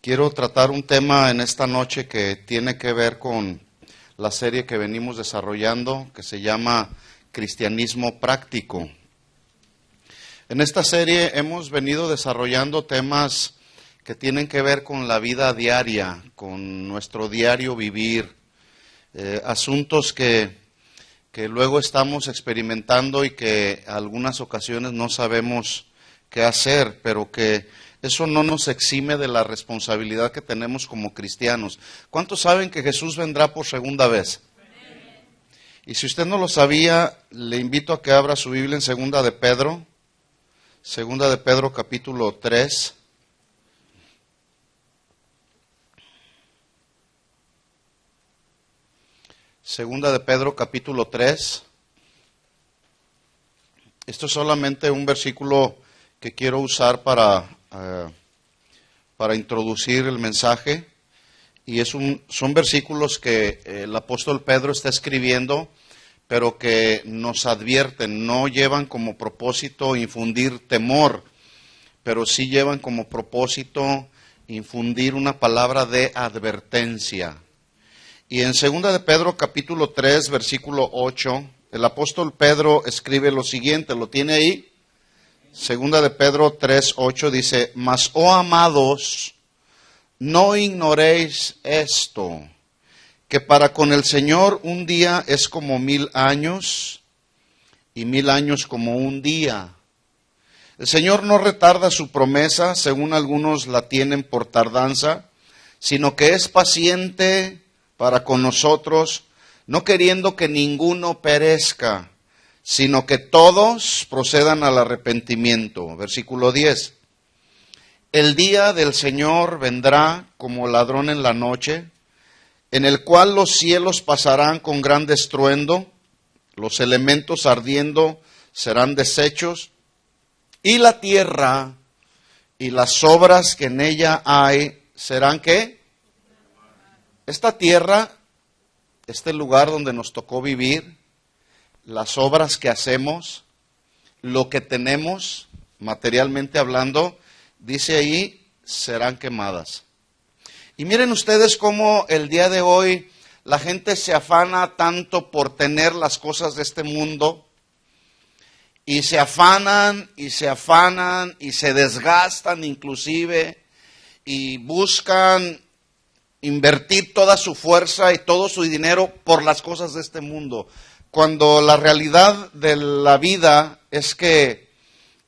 Quiero tratar un tema en esta noche que tiene que ver con la serie que venimos desarrollando, que se llama Cristianismo Práctico. En esta serie hemos venido desarrollando temas que tienen que ver con la vida diaria, con nuestro diario vivir, asuntos que luego estamos experimentando y que en algunas ocasiones no sabemos qué hacer, pero que eso no nos exime de la responsabilidad que tenemos como cristianos. ¿Cuántos saben que Jesús vendrá por segunda vez? Y si usted no lo sabía, le invito a que abra su Biblia en Segunda de Pedro capítulo 3. Segunda de Pedro capítulo 3. Esto es solamente un versículo que quiero usar para introducir el mensaje. Y son versículos que el apóstol Pedro está escribiendo, pero que nos advierten, no llevan como propósito infundir temor, pero sí llevan como propósito infundir una palabra de advertencia. Y en 2 de Pedro capítulo 3, versículo 8, el apóstol Pedro escribe lo siguiente, ¿lo tiene ahí? 2 de Pedro 3, 8 dice: Mas, oh amados, no ignoréis esto, que para con el Señor un día es como 1000 años, y 1000 años como un día. El Señor no retarda su promesa, según algunos la tienen por tardanza, sino que es paciente para con nosotros, no queriendo que ninguno perezca, sino que todos procedan al arrepentimiento. Versículo 10. El día del Señor vendrá como ladrón en la noche, en el cual los cielos pasarán con gran estruendo, los elementos ardiendo serán deshechos, y la tierra y las obras que en ella hay serán ¿qué? Esta tierra, este lugar donde nos tocó vivir, las obras que hacemos, lo que tenemos, materialmente hablando, dice ahí, serán quemadas. Y miren ustedes cómo el día de hoy la gente se afana tanto por tener las cosas de este mundo, y se afanan, y se afanan, y se desgastan inclusive, y buscan invertir toda su fuerza y todo su dinero por las cosas de este mundo, cuando la realidad de la vida es que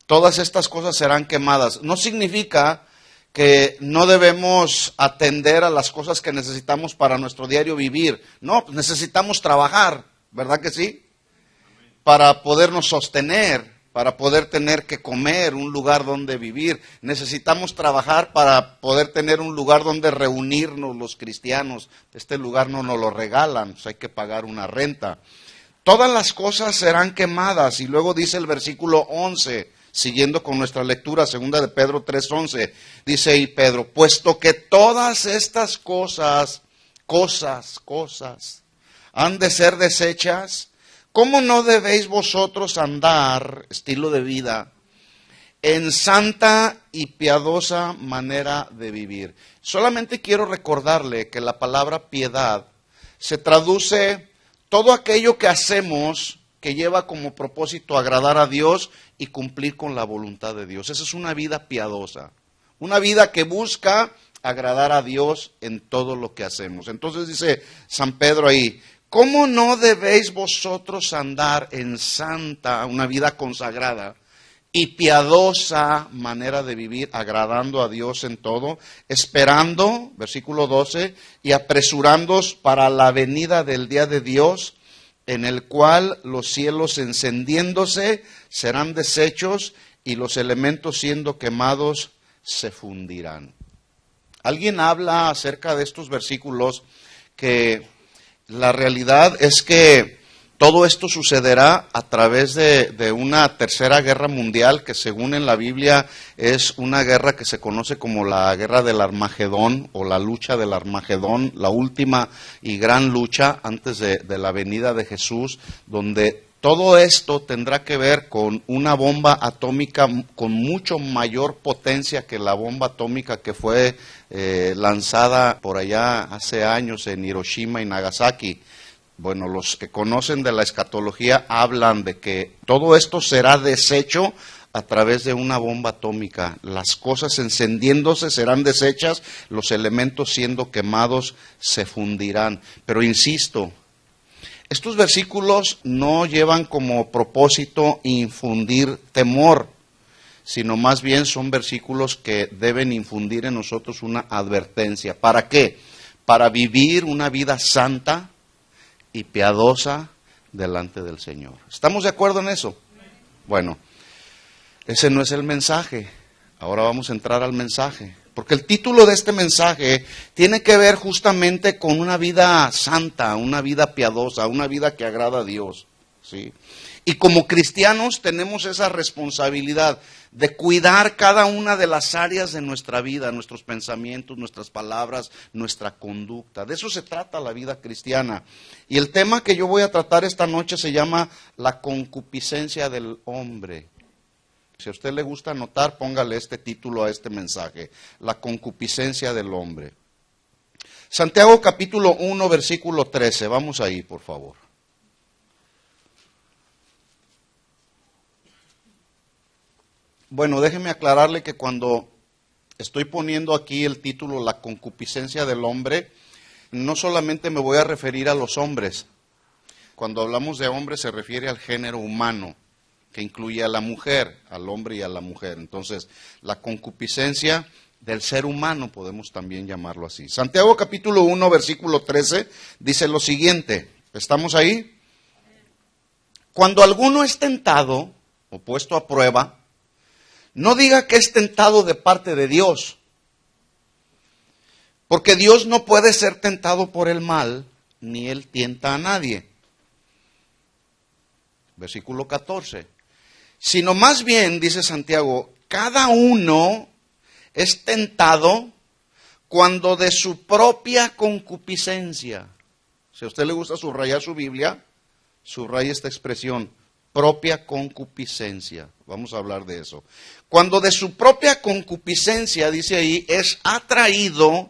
todas estas cosas serán quemadas. No significa que no debemos atender a las cosas que necesitamos para nuestro diario vivir. No, necesitamos trabajar, ¿verdad que sí? Para podernos sostener, para poder tener que comer, un lugar donde vivir. Necesitamos trabajar para poder tener un lugar donde reunirnos los cristianos. Este lugar no nos lo regalan, pues hay que pagar una renta. Todas las cosas serán quemadas. Y luego dice el versículo 11, siguiendo con nuestra lectura, 2 de Pedro 3:11, dice ahí Pedro: puesto que todas estas cosas han de ser deshechas, ¿cómo no debéis vosotros andar, estilo de vida, en santa y piadosa manera de vivir? Solamente quiero recordarle que la palabra piedad se traduce todo aquello que hacemos que lleva como propósito agradar a Dios y cumplir con la voluntad de Dios. Esa es una vida piadosa, una vida que busca agradar a Dios en todo lo que hacemos. Entonces dice San Pedro ahí: ¿cómo no debéis vosotros andar en santa, una vida consagrada, y piadosa manera de vivir, agradando a Dios en todo, esperando, versículo 12, y apresurándoos para la venida del día de Dios, en el cual los cielos encendiéndose serán deshechos y los elementos siendo quemados se fundirán? Alguien habla acerca de estos versículos que la realidad es que todo esto sucederá a través de una tercera guerra mundial, que según en la Biblia es una guerra que se conoce como la guerra del Armagedón o la lucha del Armagedón, la última y gran lucha antes de la venida de Jesús, donde Todo esto tendrá que ver con una bomba atómica con mucho mayor potencia que la bomba atómica que fue lanzada por allá hace años en Hiroshima y Nagasaki. Bueno, los que conocen de la escatología hablan de que todo esto será deshecho a través de una bomba atómica. Las cosas encendiéndose serán deshechas, los elementos siendo quemados se fundirán. Pero insisto, estos versículos no llevan como propósito infundir temor, sino más bien son versículos que deben infundir en nosotros una advertencia. ¿Para qué? Para vivir una vida santa y piadosa delante del Señor. ¿Estamos de acuerdo en eso? Bueno, ese no es el mensaje. Ahora vamos a entrar al mensaje. Porque el título de este mensaje tiene que ver justamente con una vida santa, una vida piadosa, una vida que agrada a Dios, ¿sí? Y como cristianos tenemos esa responsabilidad de cuidar cada una de las áreas de nuestra vida, nuestros pensamientos, nuestras palabras, nuestra conducta. De eso se trata la vida cristiana. Y el tema que yo voy a tratar esta noche se llama la concupiscencia del hombre. Si a usted le gusta anotar, póngale este título a este mensaje, la concupiscencia del hombre. Santiago capítulo 1, versículo 13, vamos ahí, por favor. Bueno, déjeme aclararle que cuando estoy poniendo aquí el título, la concupiscencia del hombre, no solamente me voy a referir a los hombres. Cuando hablamos de hombres se refiere al género humano, que incluye a la mujer, al hombre y a la mujer. Entonces, la concupiscencia del ser humano, podemos también llamarlo así. Santiago capítulo 1, versículo 13, dice lo siguiente. ¿Estamos ahí? Cuando alguno es tentado o puesto a prueba, no diga que es tentado de parte de Dios, porque Dios no puede ser tentado por el mal, ni Él tienta a nadie. Versículo 14. Sino más bien, dice Santiago, cada uno es tentado cuando de su propia concupiscencia. Si a usted le gusta subrayar su Biblia, subraya esta expresión, propia concupiscencia. Vamos a hablar de eso. Cuando de su propia concupiscencia, dice ahí, es atraído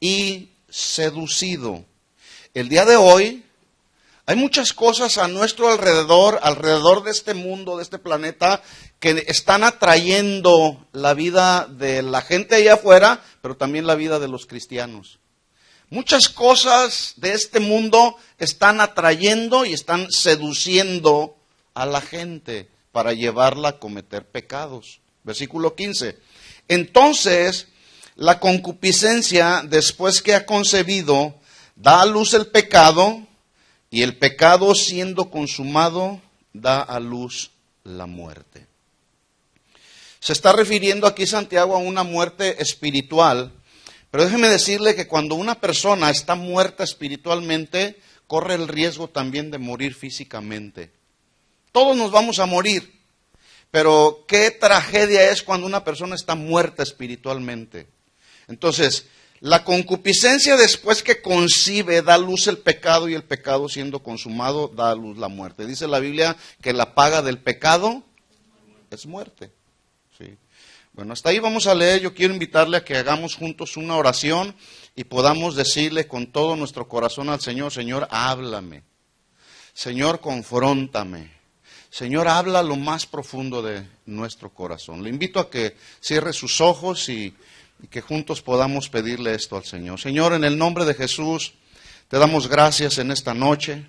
y seducido. El día de hoy hay muchas cosas a nuestro alrededor de este mundo, de este planeta, que están atrayendo la vida de la gente allá afuera, pero también la vida de los cristianos. Muchas cosas de este mundo están atrayendo y están seduciendo a la gente para llevarla a cometer pecados. Versículo 15. Entonces, la concupiscencia, después que ha concebido, da a luz el pecado, y el pecado siendo consumado, da a luz la muerte. Se está refiriendo aquí Santiago a una muerte espiritual, pero déjeme decirle que cuando una persona está muerta espiritualmente, corre el riesgo también de morir físicamente. Todos nos vamos a morir, pero qué tragedia es cuando una persona está muerta espiritualmente. Entonces, la concupiscencia después que concibe da a luz el pecado y el pecado siendo consumado da a luz la muerte. Dice la Biblia que la paga del pecado es muerte. Sí. Bueno, hasta ahí vamos a leer. Yo quiero invitarle a que hagamos juntos una oración y podamos decirle con todo nuestro corazón al Señor, Señor, háblame. Señor, confróntame. Señor, habla lo más profundo de nuestro corazón. Le invito a que cierre sus ojos y que juntos podamos pedirle esto al Señor. Señor, en el nombre de Jesús, te damos gracias en esta noche.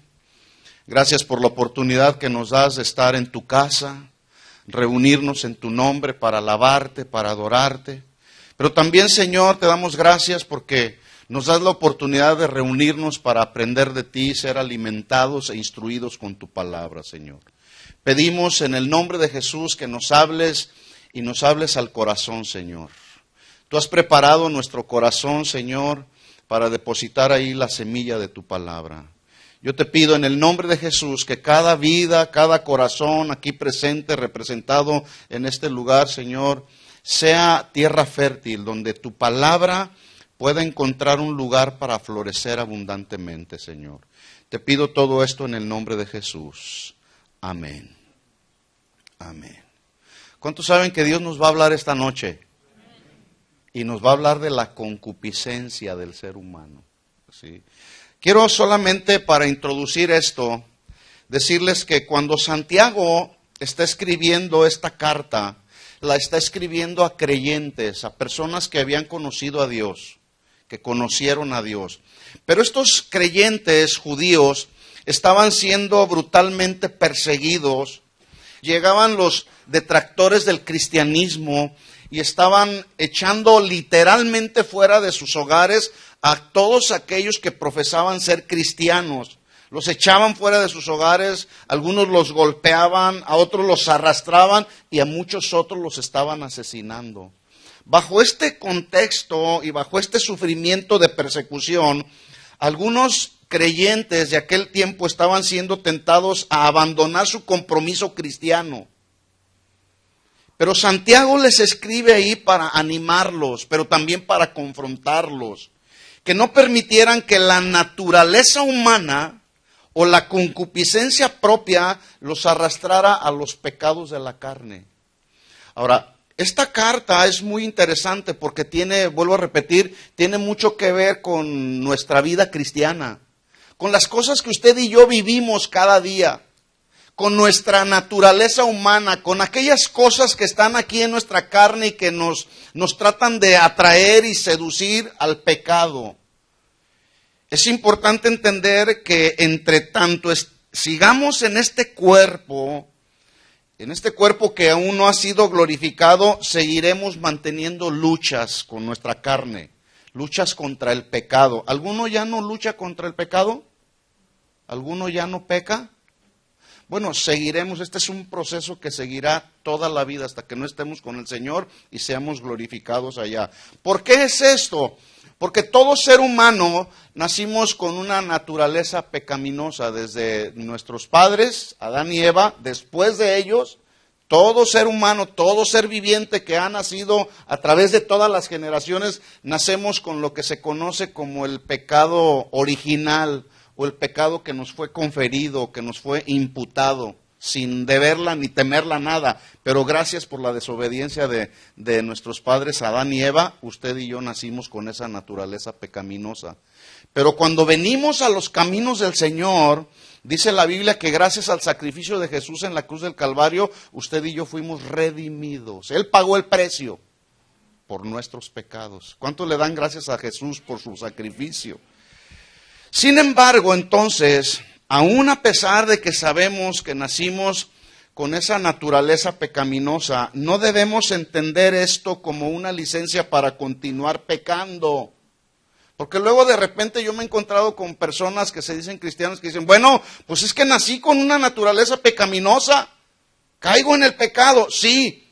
Gracias por la oportunidad que nos das de estar en tu casa, reunirnos en tu nombre para alabarte, para adorarte. Pero también, Señor, te damos gracias porque nos das la oportunidad de reunirnos para aprender de ti, ser alimentados e instruidos con tu palabra, Señor. Pedimos en el nombre de Jesús que nos hables y nos hables al corazón, Señor. Tú has preparado nuestro corazón, Señor, para depositar ahí la semilla de tu palabra. Yo te pido en el nombre de Jesús que cada vida, cada corazón aquí presente, representado en este lugar, Señor, sea tierra fértil, donde tu palabra pueda encontrar un lugar para florecer abundantemente, Señor. Te pido todo esto en el nombre de Jesús. Amén. Amén. ¿Cuántos saben que Dios nos va a hablar esta noche? Y nos va a hablar de la concupiscencia del ser humano. ¿Sí? Quiero solamente para introducir esto, decirles que cuando Santiago está escribiendo esta carta, la está escribiendo a creyentes, a personas que habían conocido a Dios, que conocieron a Dios. Pero estos creyentes judíos estaban siendo brutalmente perseguidos. Llegaban los detractores del cristianismo y estaban echando literalmente fuera de sus hogares a todos aquellos que profesaban ser cristianos. Los echaban fuera de sus hogares, algunos los golpeaban, a otros los arrastraban y a muchos otros los estaban asesinando. Bajo este contexto y bajo este sufrimiento de persecución, algunos creyentes de aquel tiempo estaban siendo tentados a abandonar su compromiso cristiano. Pero Santiago les escribe ahí para animarlos, pero también para confrontarlos, que no permitieran que la naturaleza humana o la concupiscencia propia los arrastrara a los pecados de la carne. Ahora, esta carta es muy interesante porque tiene, vuelvo a repetir, tiene mucho que ver con nuestra vida cristiana, con las cosas que usted y yo vivimos cada día, con nuestra naturaleza humana, con aquellas cosas que están aquí en nuestra carne y que nos tratan de atraer y seducir al pecado. Es importante entender que entre tanto sigamos en este cuerpo que aún no ha sido glorificado, seguiremos manteniendo luchas con nuestra carne, luchas contra el pecado. ¿Alguno ya no lucha contra el pecado? ¿Alguno ya no peca? Bueno, seguiremos, este es un proceso que seguirá toda la vida hasta que no estemos con el Señor y seamos glorificados allá. ¿Por qué es esto? Porque todo ser humano nacimos con una naturaleza pecaminosa desde nuestros padres, Adán y Eva, después de ellos, todo ser humano, todo ser viviente que ha nacido a través de todas las generaciones, nacemos con lo que se conoce como el pecado original o el pecado que nos fue conferido, que nos fue imputado, sin deberla ni temerla nada, pero gracias por la desobediencia de nuestros padres Adán y Eva, usted y yo nacimos con esa naturaleza pecaminosa. Pero cuando venimos a los caminos del Señor, dice la Biblia que gracias al sacrificio de Jesús en la cruz del Calvario, usted y yo fuimos redimidos. Él pagó el precio por nuestros pecados. ¿Cuánto le dan gracias a Jesús por su sacrificio? Sin embargo, entonces, aún a pesar de que sabemos que nacimos con esa naturaleza pecaminosa, no debemos entender esto como una licencia para continuar pecando. Porque luego de repente yo me he encontrado con personas que se dicen cristianos que dicen, bueno, pues es que nací con una naturaleza pecaminosa, caigo en el pecado, sí.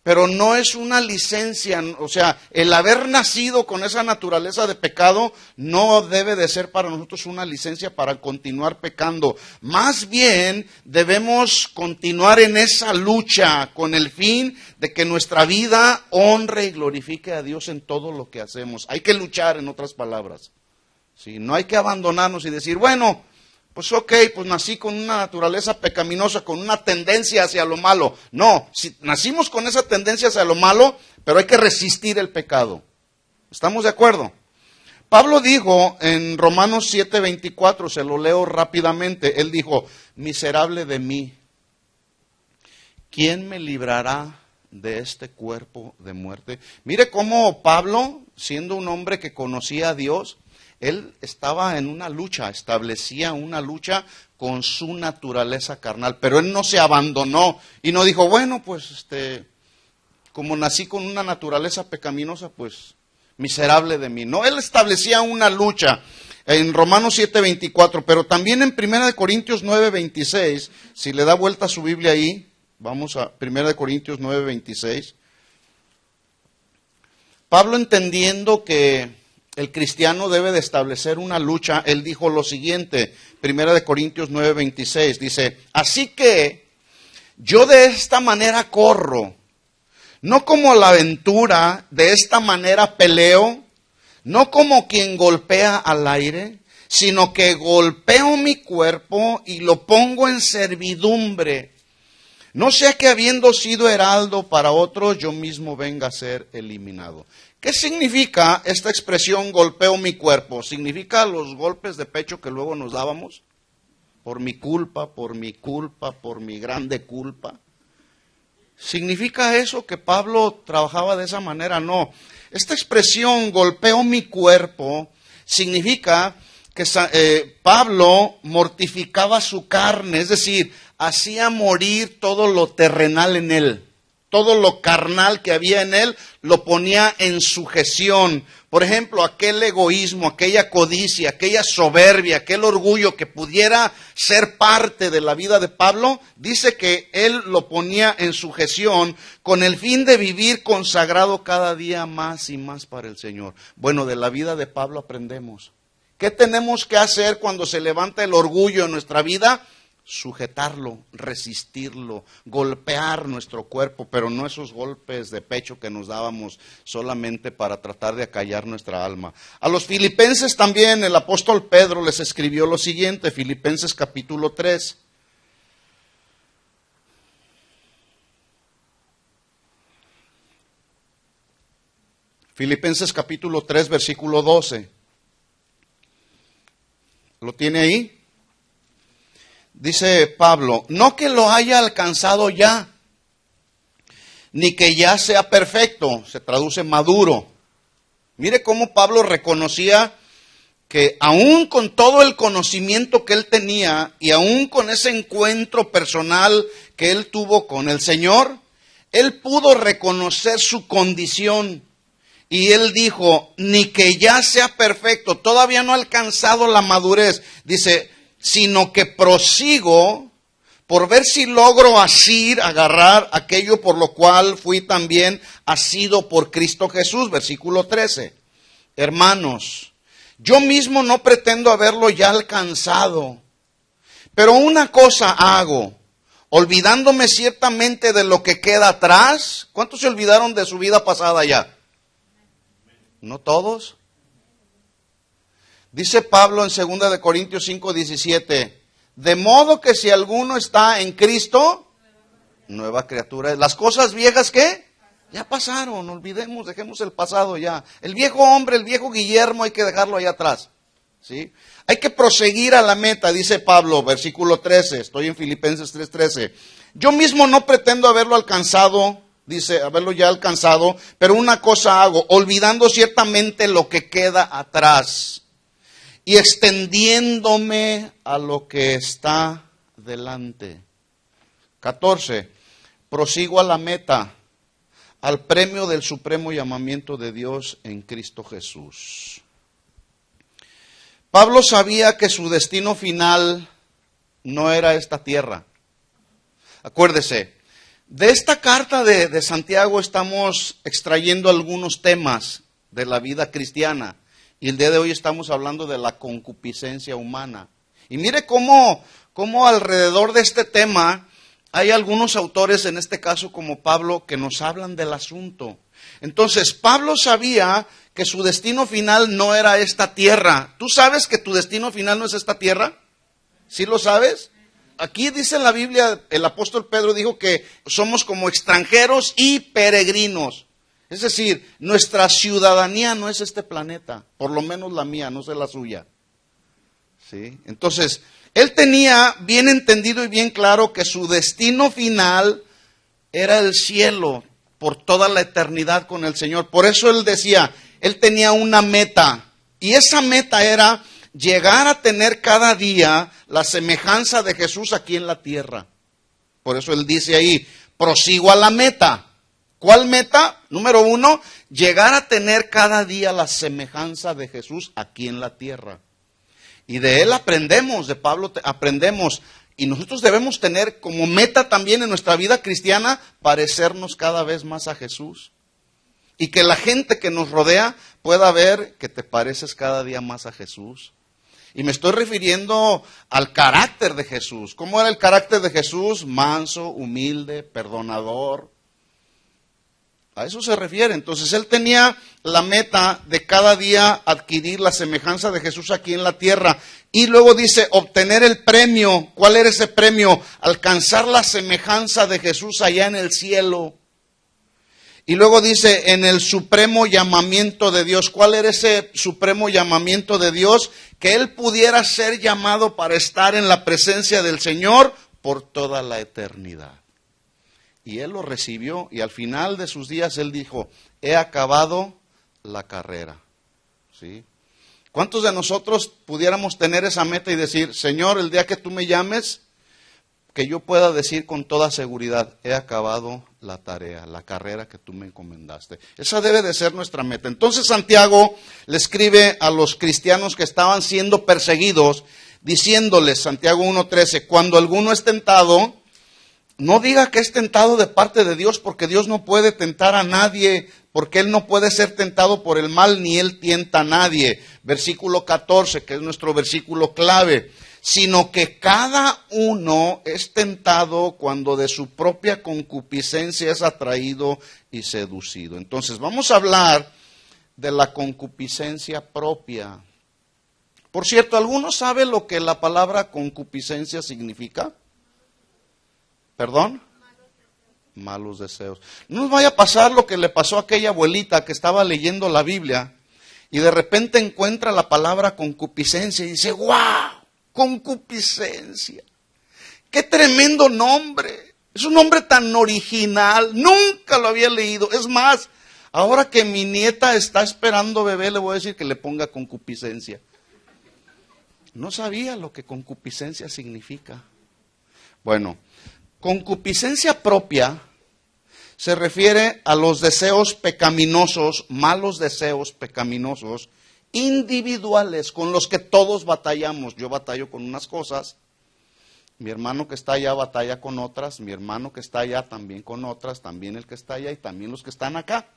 Pero no es una licencia, o sea, el haber nacido con esa naturaleza de pecado no debe de ser para nosotros una licencia para continuar pecando. Más bien debemos continuar en esa lucha con el fin de que nuestra vida honre y glorifique a Dios en todo lo que hacemos. Hay que luchar, en otras palabras. ¿Sí? No hay que abandonarnos y decir, bueno, pues ok, pues nací con una naturaleza pecaminosa, con una tendencia hacia lo malo. No, si nacimos con esa tendencia hacia lo malo, pero hay que resistir el pecado. ¿Estamos de acuerdo? Pablo dijo en Romanos 7:24, se lo leo rápidamente, él dijo, miserable de mí, ¿quién me librará de este cuerpo de muerte? Mire cómo Pablo, siendo un hombre que conocía a Dios, él estaba en una lucha, establecía una lucha con su naturaleza carnal, pero él no se abandonó y no dijo, bueno, pues como nací con una naturaleza pecaminosa, pues miserable de mí. No, él establecía una lucha en Romanos 7:24, pero también en 1 Corintios 9:26, si le da vuelta a su Biblia ahí, vamos a 1 Corintios 9:26. Pablo, entendiendo que el cristiano debe de establecer una lucha, él dijo lo siguiente, 1 Corintios 9:26, dice, así que yo de esta manera corro, no como la aventura, de esta manera peleo, no como quien golpea al aire, sino que golpeo mi cuerpo y lo pongo en servidumbre. No sea que habiendo sido heraldo para otros, yo mismo venga a ser eliminado. ¿Qué significa esta expresión golpeo mi cuerpo? ¿Significa los golpes de pecho que luego nos dábamos? Por mi culpa, por mi grande culpa. ¿Significa eso que Pablo trabajaba de esa manera? No. Esta expresión golpeo mi cuerpo significa que Pablo mortificaba su carne, es decir, hacía morir todo lo terrenal en él. Todo lo carnal que había en él lo ponía en sujeción. Por ejemplo, aquel egoísmo, aquella codicia, aquella soberbia, aquel orgullo que pudiera ser parte de la vida de Pablo, dice que él lo ponía en sujeción con el fin de vivir consagrado cada día más y más para el Señor. Bueno, de la vida de Pablo aprendemos. ¿Qué tenemos que hacer cuando se levanta el orgullo en nuestra vida? Sujetarlo, resistirlo, golpear nuestro cuerpo, pero no esos golpes de pecho que nos dábamos solamente para tratar de acallar nuestra alma. A los filipenses también el apóstol Pedro les escribió lo siguiente, Filipenses capítulo 3. Filipenses capítulo 3, versículo 12. ¿Lo tiene ahí? Dice Pablo, no que lo haya alcanzado ya, ni que ya sea perfecto, se traduce maduro. Mire cómo Pablo reconocía que aún con todo el conocimiento que él tenía y aún con ese encuentro personal que él tuvo con el Señor, él pudo reconocer su condición. Y él dijo, ni que ya sea perfecto, todavía no ha alcanzado la madurez. Dice, sino que prosigo por ver si logro asir, agarrar aquello por lo cual fui también asido por Cristo Jesús. Versículo 13. Hermanos, yo mismo no pretendo haberlo ya alcanzado, pero una cosa hago, olvidándome ciertamente de lo que queda atrás. ¿Cuántos se olvidaron de su vida pasada ya? ¿No todos? Dice Pablo en 2 de Corintios 5:17, de modo que si alguno está en Cristo, nueva criatura. Las cosas viejas, ¿qué? Ya pasaron, olvidemos, dejemos el pasado ya. El viejo hombre, el viejo Guillermo hay que dejarlo allá atrás. ¿Sí? Hay que proseguir a la meta, dice Pablo, versículo 13, estoy en Filipenses 3:13. Yo mismo no pretendo haberlo alcanzado, dice, haberlo ya alcanzado, pero una cosa hago, olvidando ciertamente lo que queda atrás y extendiéndome a lo que está delante. 14. Prosigo a la meta, al premio del supremo llamamiento de Dios en Cristo Jesús. Pablo sabía que su destino final no era esta tierra. Acuérdese, de esta carta de Santiago estamos extrayendo algunos temas de la vida cristiana. Y el día de hoy estamos hablando de la concupiscencia humana. Y mire cómo alrededor de este tema hay algunos autores, en este caso como Pablo, que nos hablan del asunto. Entonces, Pablo sabía que su destino final no era esta tierra. ¿Tú sabes que tu destino final no es esta tierra? ¿Sí lo sabes? Aquí dice en la Biblia, el apóstol Pedro dijo que somos como extranjeros y peregrinos. Es decir, nuestra ciudadanía no es este planeta, por lo menos la mía, no sé la suya. ¿Sí? Entonces, él tenía bien entendido y bien claro que su destino final era el cielo por toda la eternidad con el Señor. Por eso él decía, él tenía una meta, y esa meta era llegar a tener cada día la semejanza de Jesús aquí en la tierra. Por eso él dice ahí, prosigo a la meta. ¿Cuál meta? Número 1, llegar a tener cada día la semejanza de Jesús aquí en la tierra. Y de él aprendemos, de Pablo aprendemos. Y nosotros debemos tener como meta también en nuestra vida cristiana parecernos cada vez más a Jesús. Y que la gente que nos rodea pueda ver que te pareces cada día más a Jesús. Y me estoy refiriendo al carácter de Jesús. ¿Cómo era el carácter de Jesús? Manso, humilde, perdonador. A eso se refiere. Entonces él tenía la meta de cada día adquirir la semejanza de Jesús aquí en la tierra. Y luego dice, obtener el premio. ¿Cuál era ese premio? Alcanzar la semejanza de Jesús allá en el cielo. Y luego dice, en el supremo llamamiento de Dios. ¿Cuál era ese supremo llamamiento de Dios? Que él pudiera ser llamado para estar en la presencia del Señor por toda la eternidad. Y él lo recibió y al final de sus días él dijo, he acabado la carrera. ¿Sí? ¿Cuántos de nosotros pudiéramos tener esa meta y decir, Señor, el día que tú me llames, que yo pueda decir con toda seguridad, he acabado la tarea, la carrera que tú me encomendaste? Esa debe de ser nuestra meta. Entonces Santiago le escribe a los cristianos que estaban siendo perseguidos, diciéndoles, Santiago 1:13, cuando alguno es tentado, no diga que es tentado de parte de Dios, porque Dios no puede tentar a nadie, porque Él no puede ser tentado por el mal, ni Él tienta a nadie. Versículo 14, que es nuestro versículo clave. Sino que cada uno es tentado cuando de su propia concupiscencia es atraído y seducido. Entonces, vamos a hablar de la concupiscencia propia. Por cierto, ¿alguno sabe lo que la palabra concupiscencia significa? ¿Perdón? Malos deseos. No nos vaya a pasar lo que le pasó a aquella abuelita que estaba leyendo la Biblia y de repente encuentra la palabra concupiscencia y dice, ¡guau! Concupiscencia. ¡Qué tremendo nombre! Es un nombre tan original. Nunca lo había leído. Es más, ahora que mi nieta está esperando bebé, le voy a decir que le ponga concupiscencia. No sabía lo que concupiscencia significa. Bueno, concupiscencia propia se refiere a los deseos pecaminosos, malos deseos pecaminosos, individuales, con los que todos batallamos. Yo batallo con unas cosas, mi hermano que está allá batalla con otras, mi hermano que está allá también con otras, también el que está allá y también los que están acá.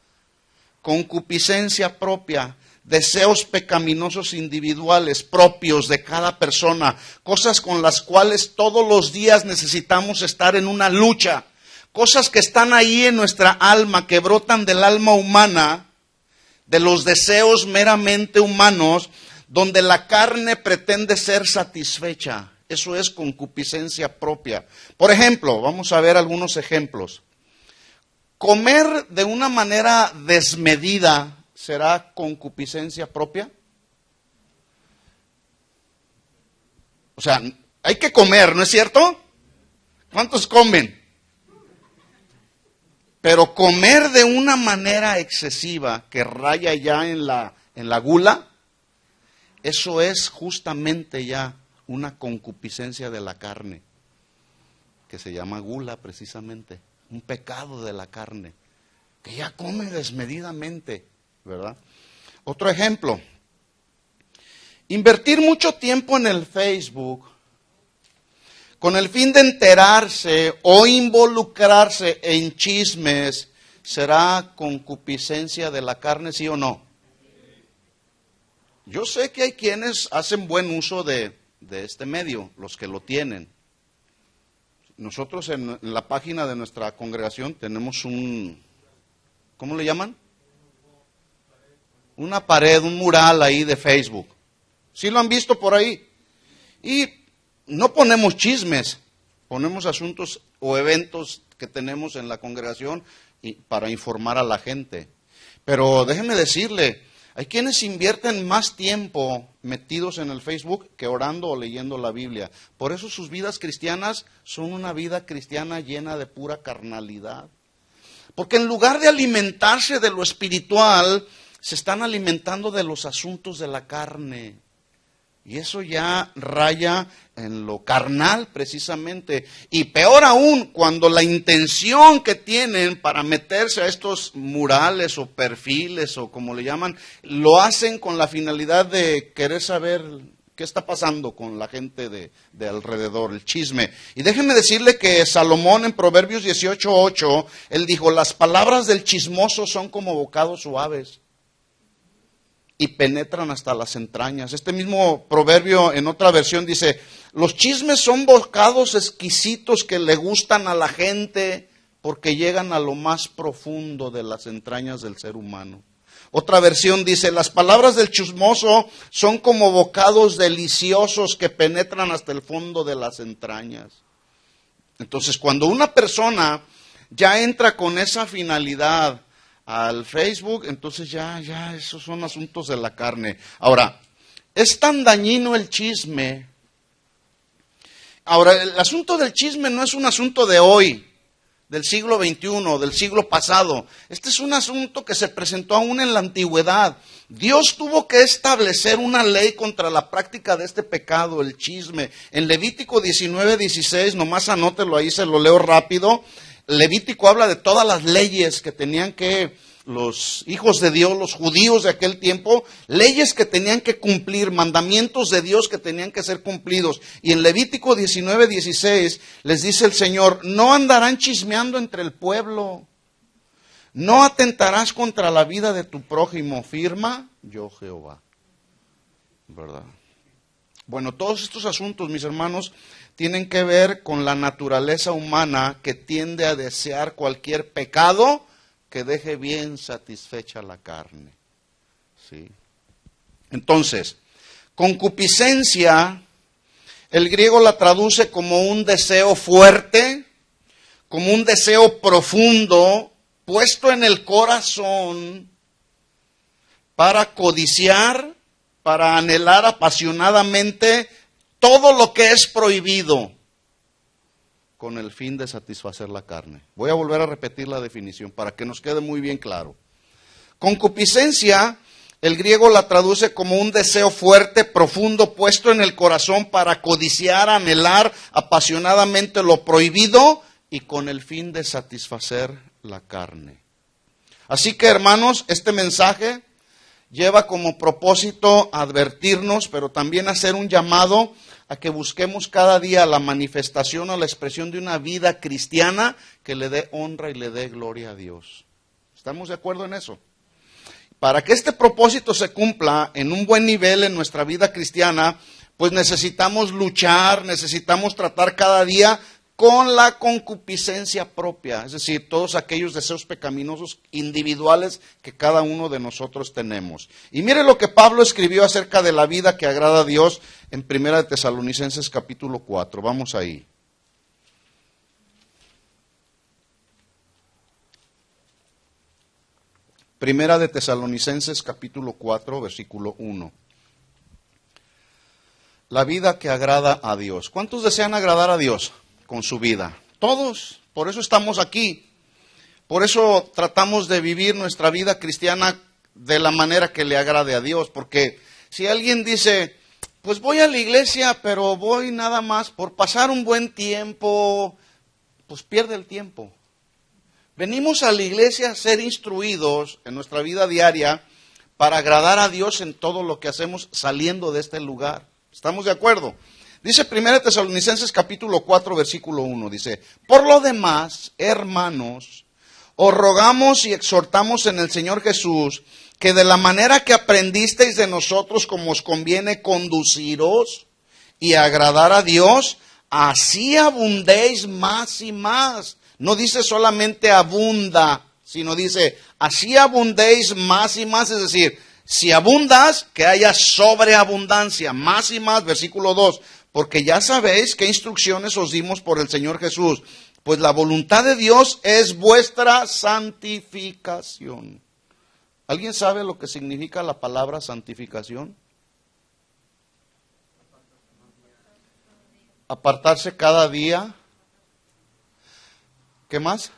Concupiscencia propia, deseos pecaminosos individuales, propios de cada persona, cosas con las cuales todos los días necesitamos estar en una lucha, cosas que están ahí en nuestra alma, que brotan del alma humana, de los deseos meramente humanos, donde la carne pretende ser satisfecha. Eso es concupiscencia propia. Por ejemplo, vamos a ver algunos ejemplos. Comer de una manera desmedida, ¿será concupiscencia propia? O sea, hay que comer, ¿no es cierto? ¿Cuántos comen? Pero comer de una manera excesiva, que raya ya en la gula, eso es justamente ya una concupiscencia de la carne, que se llama gula precisamente, un pecado de la carne, que ya come desmedidamente, ¿verdad? Otro ejemplo, invertir mucho tiempo en el Facebook con el fin de enterarse o involucrarse en chismes, ¿será concupiscencia de la carne, sí o no? Yo sé que hay quienes hacen buen uso de este medio, los que lo tienen. Nosotros en la página de nuestra congregación tenemos ¿cómo le llaman? Una pared, un mural ahí de Facebook. ¿Sí lo han visto por ahí? Y no ponemos chismes, ponemos asuntos o eventos que tenemos en la congregación para informar a la gente. Pero déjeme decirle, hay quienes invierten más tiempo metidos en el Facebook que orando o leyendo la Biblia. Por eso sus vidas cristianas son una vida cristiana llena de pura carnalidad. Porque en lugar de alimentarse de lo espiritual, se están alimentando de los asuntos de la carne. Y eso ya raya en lo carnal precisamente. Y peor aún, cuando la intención que tienen para meterse a estos murales o perfiles o como le llaman, lo hacen con la finalidad de querer saber qué está pasando con la gente de alrededor, el chisme. Y déjenme decirle que Salomón en Proverbios 18:8, él dijo, las palabras del chismoso son como bocados suaves y penetran hasta las entrañas. Este mismo proverbio en otra versión dice, los chismes son bocados exquisitos que le gustan a la gente porque llegan a lo más profundo de las entrañas del ser humano. Otra versión dice, las palabras del chismoso son como bocados deliciosos que penetran hasta el fondo de las entrañas. Entonces, cuando una persona ya entra con esa finalidad al Facebook, entonces ya esos son asuntos de la carne. Ahora, es tan dañino el chisme. Ahora, el asunto del chisme no es un asunto de hoy, del siglo XXI, del siglo pasado. Este es un asunto que se presentó aún en la antigüedad. Dios tuvo que establecer una ley contra la práctica de este pecado, el chisme. En Levítico 19:16, nomás anótelo ahí, se lo leo rápido. Levítico habla de todas las leyes que tenían que los hijos de Dios, los judíos de aquel tiempo, leyes que tenían que cumplir, mandamientos de Dios que tenían que ser cumplidos. Y en Levítico 19:16 les dice el Señor, no andarán chismeando entre el pueblo, no atentarás contra la vida de tu prójimo, firma yo Jehová. ¿Verdad? Bueno, todos estos asuntos, mis hermanos, tienen que ver con la naturaleza humana que tiende a desear cualquier pecado que deje bien satisfecha la carne. ¿Sí? Entonces, concupiscencia, el griego la traduce como un deseo fuerte, como un deseo profundo, puesto en el corazón para codiciar, para anhelar apasionadamente todo lo que es prohibido, con el fin de satisfacer la carne. Voy a volver a repetir la definición para que nos quede muy bien claro. Concupiscencia, el griego la traduce como un deseo fuerte, profundo, puesto en el corazón para codiciar, anhelar apasionadamente lo prohibido y con el fin de satisfacer la carne. Así que, hermanos, este mensaje lleva como propósito advertirnos, pero también hacer un llamado a que busquemos cada día la manifestación o la expresión de una vida cristiana que le dé honra y le dé gloria a Dios. ¿Estamos de acuerdo en eso? Para que este propósito se cumpla en un buen nivel en nuestra vida cristiana, pues necesitamos luchar, necesitamos tratar cada día con la concupiscencia propia, es decir, todos aquellos deseos pecaminosos individuales que cada uno de nosotros tenemos. Y mire lo que Pablo escribió acerca de la vida que agrada a Dios en 1 de Tesalonicenses capítulo 4. Vamos ahí. Primera de Tesalonicenses capítulo 4, versículo 1. La vida que agrada a Dios. ¿Cuántos desean agradar a Dios con su vida? Todos. Por eso estamos aquí. Por eso tratamos de vivir nuestra vida cristiana de la manera que le agrade a Dios. Porque si alguien dice, pues voy a la iglesia, pero voy nada más por pasar un buen tiempo, pues pierde el tiempo. Venimos a la iglesia a ser instruidos en nuestra vida diaria para agradar a Dios en todo lo que hacemos saliendo de este lugar. ¿Estamos de acuerdo? Dice 1 Tesalonicenses capítulo 4, versículo 1, dice, por lo demás, hermanos, os rogamos y exhortamos en el Señor Jesús, que de la manera que aprendisteis de nosotros como os conviene conduciros y agradar a Dios, así abundéis más y más. No dice solamente abunda, sino dice, así abundéis más y más, es decir, si abundas, que haya sobreabundancia, más y más, versículo 2, porque ya sabéis qué instrucciones os dimos por el Señor Jesús, pues la voluntad de Dios es vuestra santificación. ¿Alguien sabe lo que significa la palabra santificación? Apartarse cada día. ¿Qué más?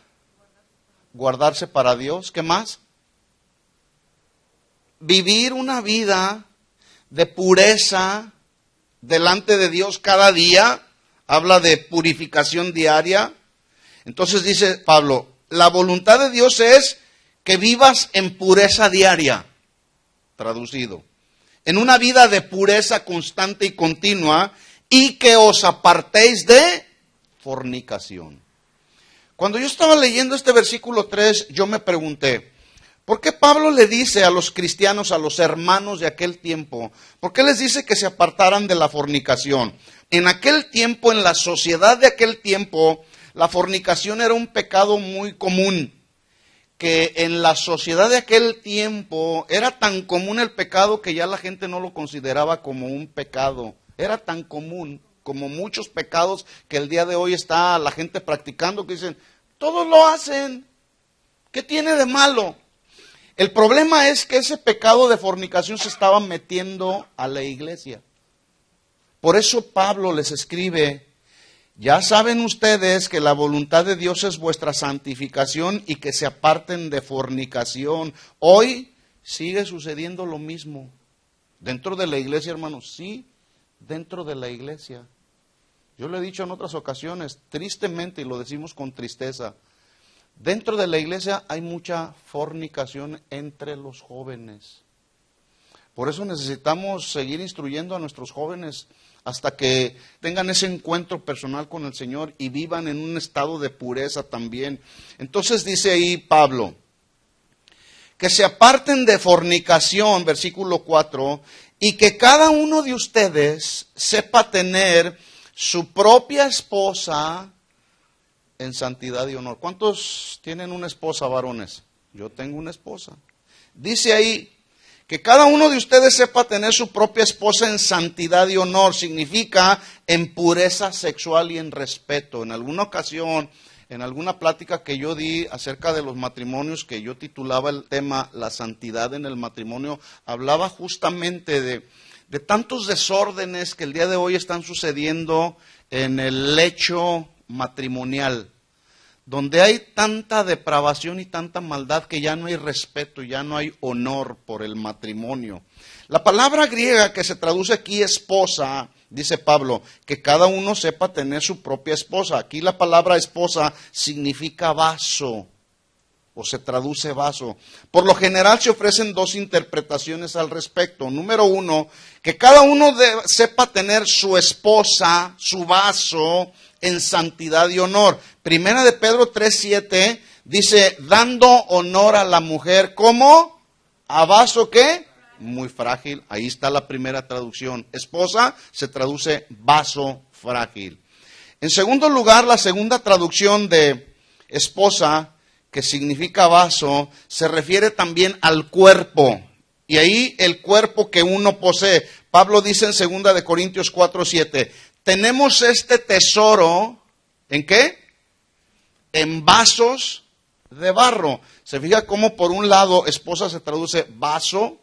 Guardarse para Dios. ¿Qué más? Vivir una vida de pureza delante de Dios cada día. Habla de purificación diaria. Entonces dice Pablo, la voluntad de Dios es que vivas en pureza diaria. Traducido. En una vida de pureza constante y continua y que os apartéis de fornicación. Cuando yo estaba leyendo este versículo 3, yo me pregunté, ¿por qué Pablo le dice a los cristianos, a los hermanos de aquel tiempo, por qué les dice que se apartaran de la fornicación? En aquel tiempo, en la sociedad de aquel tiempo, la fornicación era un pecado muy común, que en la sociedad de aquel tiempo era tan común el pecado que ya la gente no lo consideraba como un pecado. Era tan común como muchos pecados que el día de hoy está la gente practicando, que dicen, todos lo hacen, ¿qué tiene de malo? El problema es que ese pecado de fornicación se estaba metiendo a la iglesia. Por eso Pablo les escribe, ya saben ustedes que la voluntad de Dios es vuestra santificación y que se aparten de fornicación. Hoy sigue sucediendo lo mismo. Dentro de la iglesia, hermanos, sí, dentro de la iglesia. Yo lo he dicho en otras ocasiones, tristemente, y lo decimos con tristeza, dentro de la iglesia hay mucha fornicación entre los jóvenes. Por eso necesitamos seguir instruyendo a nuestros jóvenes hasta que tengan ese encuentro personal con el Señor y vivan en un estado de pureza también. Entonces dice ahí Pablo, que se aparten de fornicación, versículo 4, y que cada uno de ustedes sepa tener su propia esposa en santidad y honor. ¿Cuántos tienen una esposa, varones? Yo tengo una esposa. Dice ahí, que cada uno de ustedes sepa tener su propia esposa en santidad y honor. Significa en pureza sexual y en respeto. En alguna ocasión, en alguna plática que yo di acerca de los matrimonios, que yo titulaba el tema La santidad en el matrimonio, hablaba justamente de tantos desórdenes que el día de hoy están sucediendo en el lecho matrimonial, donde hay tanta depravación y tanta maldad que ya no hay respeto, ya no hay honor por el matrimonio. La palabra griega que se traduce aquí esposa, dice Pablo, que cada uno sepa tener su propia esposa. Aquí la palabra esposa significa vaso, o se traduce vaso. Por lo general se ofrecen dos interpretaciones al respecto. Número uno, que cada uno sepa tener su esposa, su vaso, en santidad y honor. Primera de Pedro 3:7 dice, dando honor a la mujer, ¿cómo? ¿A vaso qué? Muy frágil. Ahí está la primera traducción. Esposa se traduce vaso frágil. En segundo lugar, la segunda traducción de esposa, que significa vaso, se refiere también al cuerpo. Y ahí el cuerpo que uno posee. Pablo dice en 2 de Corintios 4:7, tenemos este tesoro, ¿en qué? En vasos de barro. Se fija cómo por un lado esposa se traduce vaso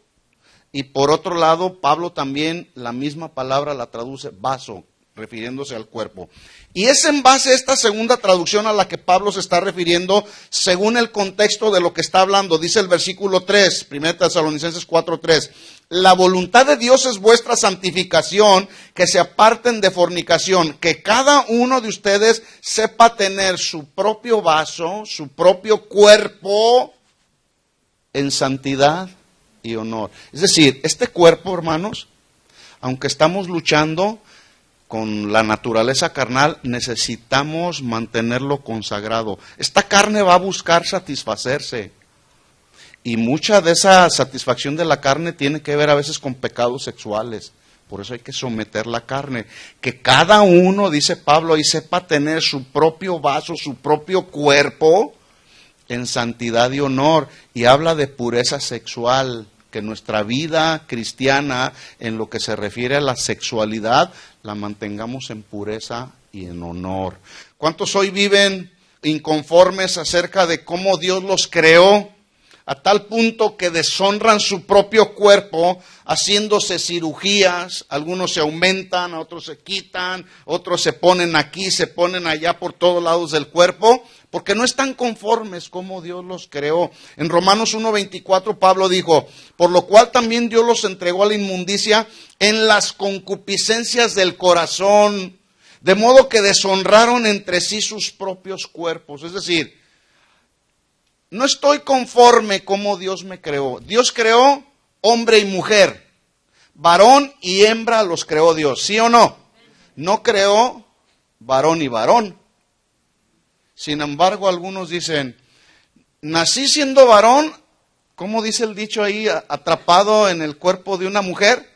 y por otro lado Pablo también la misma palabra la traduce vaso, refiriéndose al cuerpo. Y es en base a esta segunda traducción a la que Pablo se está refiriendo según el contexto de lo que está hablando. Dice el versículo 3, 1 Tesalonicenses 4:3. La voluntad de Dios es vuestra santificación, que se aparten de fornicación, que cada uno de ustedes sepa tener su propio vaso, su propio cuerpo en santidad y honor. Es decir, este cuerpo, hermanos, aunque estamos luchando con la naturaleza carnal, necesitamos mantenerlo consagrado. Esta carne va a buscar satisfacerse. Y mucha de esa satisfacción de la carne tiene que ver a veces con pecados sexuales. Por eso hay que someter la carne. Que cada uno, dice Pablo, ahí sepa tener su propio vaso, su propio cuerpo en santidad y honor. Y habla de pureza sexual. Que nuestra vida cristiana, en lo que se refiere a la sexualidad, la mantengamos en pureza y en honor. ¿Cuántos hoy viven inconformes acerca de cómo Dios los creó? A tal punto que deshonran su propio cuerpo, haciéndose cirugías, algunos se aumentan, otros se quitan, otros se ponen aquí, se ponen allá por todos lados del cuerpo, porque no están conformes como Dios los creó. En Romanos 1:24 Pablo dijo, por lo cual también Dios los entregó a la inmundicia en las concupiscencias del corazón, de modo que deshonraron entre sí sus propios cuerpos. Es decir, no estoy conforme como Dios me creó. Dios creó hombre y mujer, varón y hembra los creó Dios, ¿sí o no? No creó varón y varón. Sin embargo, algunos dicen, nací siendo varón, ¿cómo dice el dicho ahí? Atrapado en el cuerpo de una mujer.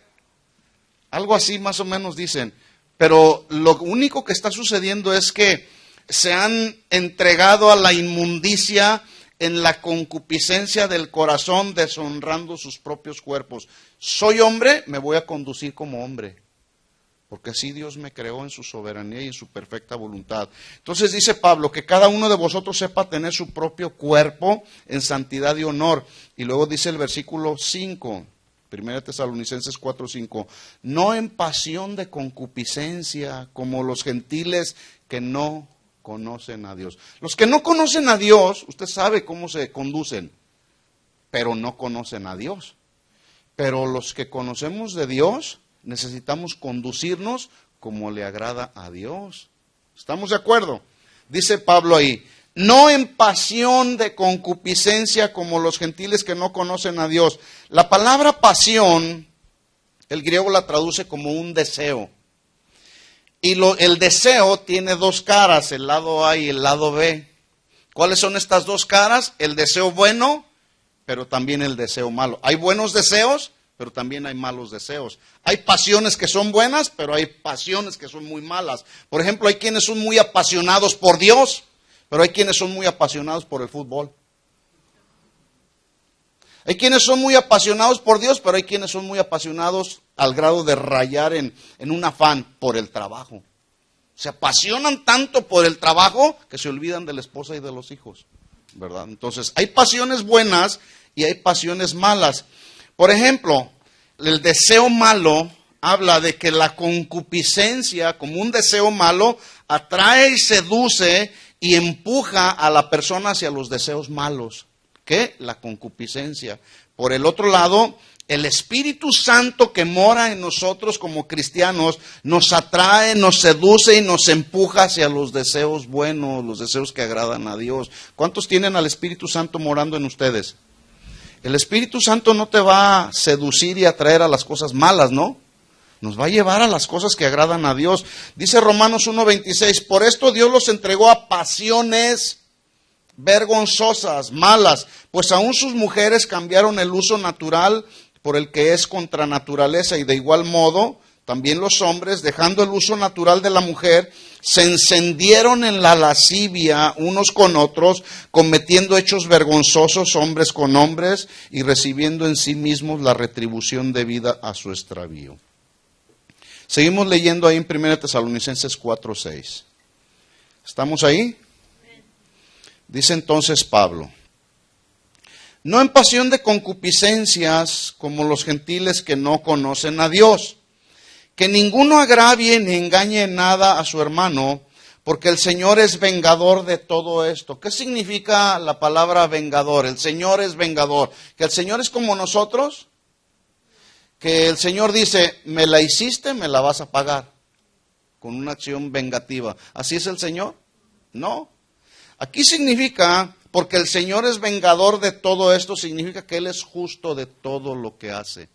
Algo así más o menos dicen. Pero lo único que está sucediendo es que se han entregado a la inmundicia en la concupiscencia del corazón, deshonrando sus propios cuerpos. Soy hombre, me voy a conducir como hombre, porque así Dios me creó en su soberanía y en su perfecta voluntad. Entonces dice Pablo, que cada uno de vosotros sepa tener su propio cuerpo en santidad y honor. Y luego dice el versículo 5, 1 Tesalonicenses 4:5, no en pasión de concupiscencia, como los gentiles que no conocen a Dios. Los que no conocen a Dios, usted sabe cómo se conducen, pero no conocen a Dios. Pero los que conocemos de Dios, necesitamos conducirnos como le agrada a Dios. ¿Estamos de acuerdo? Dice Pablo ahí, no en pasión de concupiscencia como los gentiles que no conocen a Dios. La palabra pasión, el griego la traduce como un deseo. Y el deseo tiene dos caras, el lado A y el lado B. ¿Cuáles son estas dos caras? El deseo bueno, pero también el deseo malo. Hay buenos deseos, pero también hay malos deseos. Hay pasiones que son buenas, pero hay pasiones que son muy malas. Por ejemplo, hay quienes son muy apasionados por Dios, pero hay quienes son muy apasionados por el fútbol. Hay quienes son muy apasionados por Dios, pero hay quienes son muy apasionados al grado de rayar en un afán por el trabajo. Se apasionan tanto por el trabajo que se olvidan de la esposa y de los hijos, ¿verdad? Entonces, hay pasiones buenas y hay pasiones malas. Por ejemplo, el deseo malo habla de que la concupiscencia, como un deseo malo, atrae y seduce y empuja a la persona hacia los deseos malos. ¿Qué? La concupiscencia. Por el otro lado, el Espíritu Santo que mora en nosotros como cristianos nos atrae, nos seduce y nos empuja hacia los deseos buenos, los deseos que agradan a Dios. ¿Cuántos tienen al Espíritu Santo morando en ustedes? El Espíritu Santo no te va a seducir y atraer a las cosas malas, ¿no? Nos va a llevar a las cosas que agradan a Dios. Dice Romanos 1:26, por esto Dios los entregó a pasiones vergonzosas, malas, pues aún sus mujeres cambiaron el uso natural por el que es contra naturaleza, y de igual modo también los hombres, dejando el uso natural de la mujer, se encendieron en la lascivia unos con otros, cometiendo hechos vergonzosos hombres con hombres y recibiendo en sí mismos la retribución debida a su extravío. Seguimos leyendo ahí en 1 Tesalonicenses 4:6. ¿Estamos ahí? Dice entonces Pablo, no en pasión de concupiscencias como los gentiles que no conocen a Dios, que ninguno agravie ni engañe en nada a su hermano, porque el Señor es vengador de todo esto. ¿Qué significa la palabra vengador? El Señor es vengador. ¿Que el Señor es como nosotros? Que el Señor dice, me la hiciste, me la vas a pagar, con una acción vengativa. ¿Así es el Señor? No. Aquí significa, porque el Señor es vengador de todo esto, significa que Él es justo de todo lo que hace.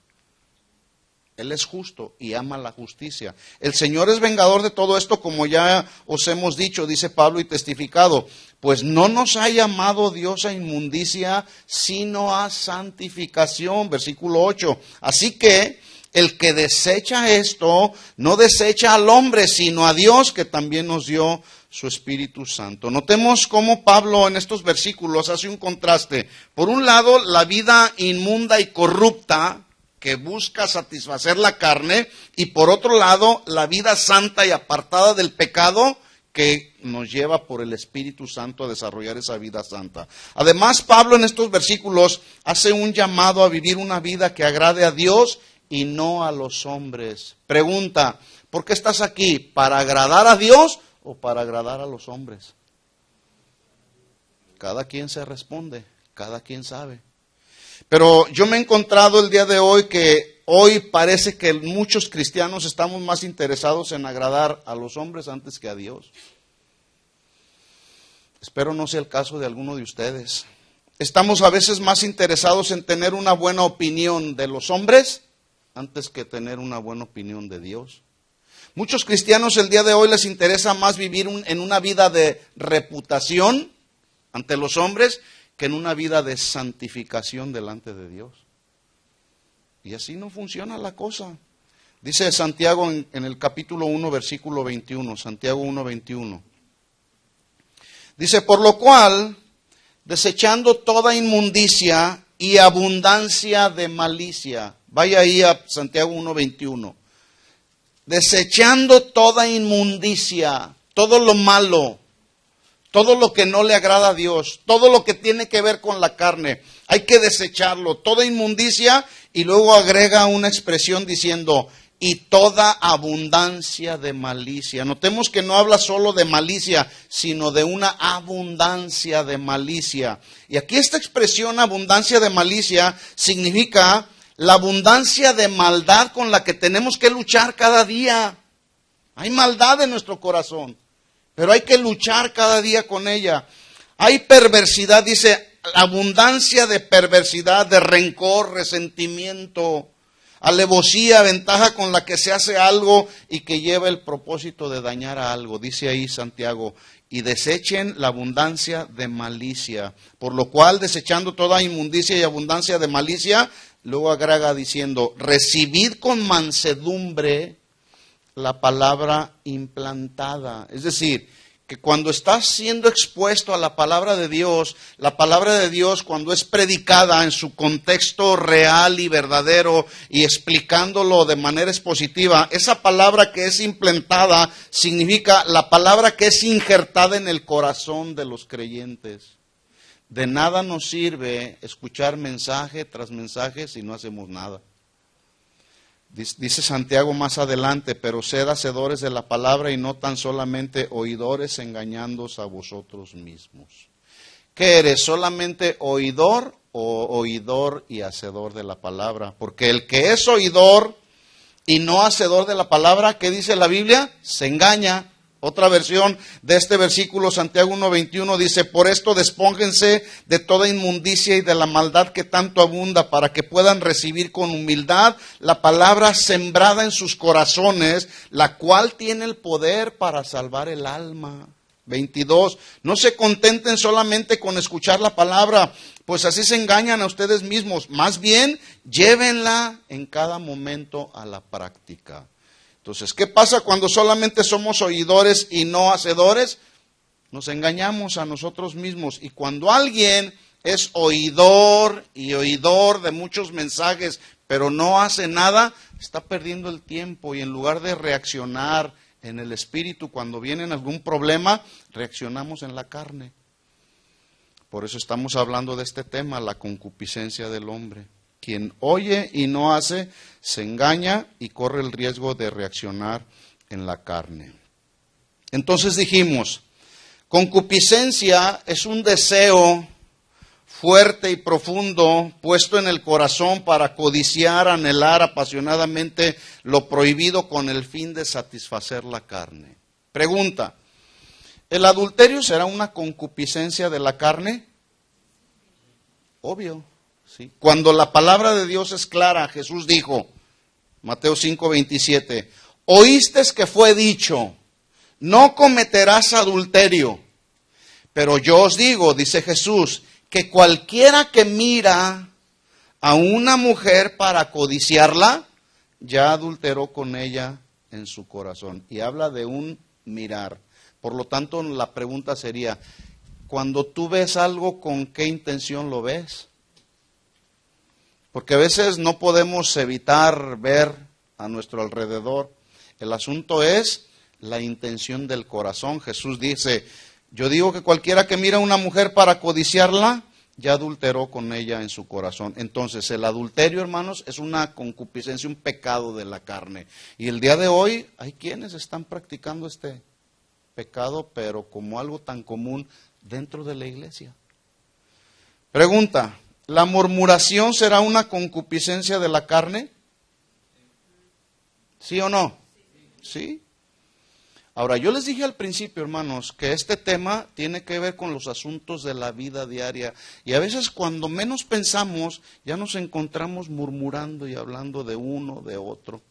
Él es justo y ama la justicia. El Señor es vengador de todo esto, como ya os hemos dicho, dice Pablo, y testificado, pues no nos ha llamado Dios a inmundicia, sino a santificación. Versículo 8. Así que el que desecha esto, no desecha al hombre, sino a Dios, que también nos dio su Espíritu Santo. Notemos cómo Pablo en estos versículos hace un contraste. Por un lado, la vida inmunda y corrupta que busca satisfacer la carne, y por otro lado, la vida santa y apartada del pecado que nos lleva por el Espíritu Santo a desarrollar esa vida santa. Además, Pablo en estos versículos hace un llamado a vivir una vida que agrade a Dios y no a los hombres. Pregunta, ¿por qué estás aquí? ¿Para agradar a Dios o para agradar a los hombres? Cada quien se responde, cada quien sabe. Pero yo me he encontrado el día de hoy que hoy parece que muchos cristianos estamos más interesados en agradar a los hombres antes que a Dios. Espero no sea el caso de alguno de ustedes. Estamos a veces más interesados en tener una buena opinión de los hombres antes que tener una buena opinión de Dios. Muchos cristianos el día de hoy les interesa más vivir en una vida de reputación ante los hombres que en una vida de santificación delante de Dios. Y así no funciona la cosa. Dice Santiago en el capítulo 1, versículo 21, Santiago 1, 21. Dice, por lo cual, desechando toda inmundicia y abundancia de malicia. Vaya ahí a Santiago 1:21. Desechando toda inmundicia, todo lo malo, todo lo que no le agrada a Dios, todo lo que tiene que ver con la carne, hay que desecharlo, toda inmundicia, y luego agrega una expresión diciendo, y toda abundancia de malicia. Notemos que no habla solo de malicia, sino de una abundancia de malicia. Y aquí esta expresión abundancia de malicia significa la abundancia de maldad con la que tenemos que luchar cada día. Hay maldad en nuestro corazón, pero hay que luchar cada día con ella. Hay perversidad, dice, abundancia de perversidad, de rencor, resentimiento, alevosía, ventaja con la que se hace algo y que lleva el propósito de dañar a algo. Dice ahí Santiago, y desechen la abundancia de malicia. Por lo cual, desechando toda inmundicia y abundancia de malicia, luego agrega diciendo, recibid con mansedumbre la palabra implantada. Es decir, que cuando estás siendo expuesto a la palabra de Dios cuando es predicada en su contexto real y verdadero y explicándolo de manera expositiva, esa palabra que es implantada significa la palabra que es injertada en el corazón de los creyentes. De nada nos sirve escuchar mensaje tras mensaje si no hacemos nada. Dice Santiago más adelante, pero sed hacedores de la palabra y no tan solamente oidores, engañándoos a vosotros mismos. ¿Qué eres? ¿Solamente oidor o oidor y hacedor de la palabra? Porque el que es oidor y no hacedor de la palabra, ¿qué dice la Biblia? Se engaña. Otra versión de este versículo, Santiago 1:21, dice, por esto despóngense de toda inmundicia y de la maldad que tanto abunda, para que puedan recibir con humildad la palabra sembrada en sus corazones, la cual tiene el poder para salvar el alma. 22, no se contenten solamente con escuchar la palabra, pues así se engañan a ustedes mismos. Más bien, llévenla en cada momento a la práctica. Entonces, ¿qué pasa cuando solamente somos oidores y no hacedores? Nos engañamos a nosotros mismos. Y cuando alguien es oidor y oidor de muchos mensajes, pero no hace nada, está perdiendo el tiempo. Y en lugar de reaccionar en el espíritu cuando viene algún problema, reaccionamos en la carne. Por eso estamos hablando de este tema, la concupiscencia del hombre. Quien oye y no hace, se engaña y corre el riesgo de reaccionar en la carne. Entonces dijimos, concupiscencia es un deseo fuerte y profundo puesto en el corazón para codiciar, anhelar apasionadamente lo prohibido con el fin de satisfacer la carne. Pregunta, ¿el adulterio será una concupiscencia de la carne? Obvio. ¿Sí? Cuando la palabra de Dios es clara, Jesús dijo, Mateo 5:27, oísteis que fue dicho, no cometerás adulterio, pero yo os digo, dice Jesús, que cualquiera que mira a una mujer para codiciarla, ya adulteró con ella en su corazón. Y habla de un mirar. Por lo tanto, la pregunta sería, cuando tú ves algo, ¿con qué intención lo ves? Porque a veces no podemos evitar ver a nuestro alrededor. El asunto es la intención del corazón. Jesús dice, yo digo que cualquiera que mira a una mujer para codiciarla, ya adulteró con ella en su corazón. Entonces, el adulterio, hermanos, es una concupiscencia, un pecado de la carne. Y el día de hoy hay quienes están practicando este pecado, pero como algo tan común dentro de la iglesia. Pregunta, ¿la murmuración será una concupiscencia de la carne? ¿Sí o no? Sí. Ahora, yo les dije al principio, hermanos, que este tema tiene que ver con los asuntos de la vida diaria. Y a veces cuando menos pensamos, ya nos encontramos murmurando y hablando de uno, de otro.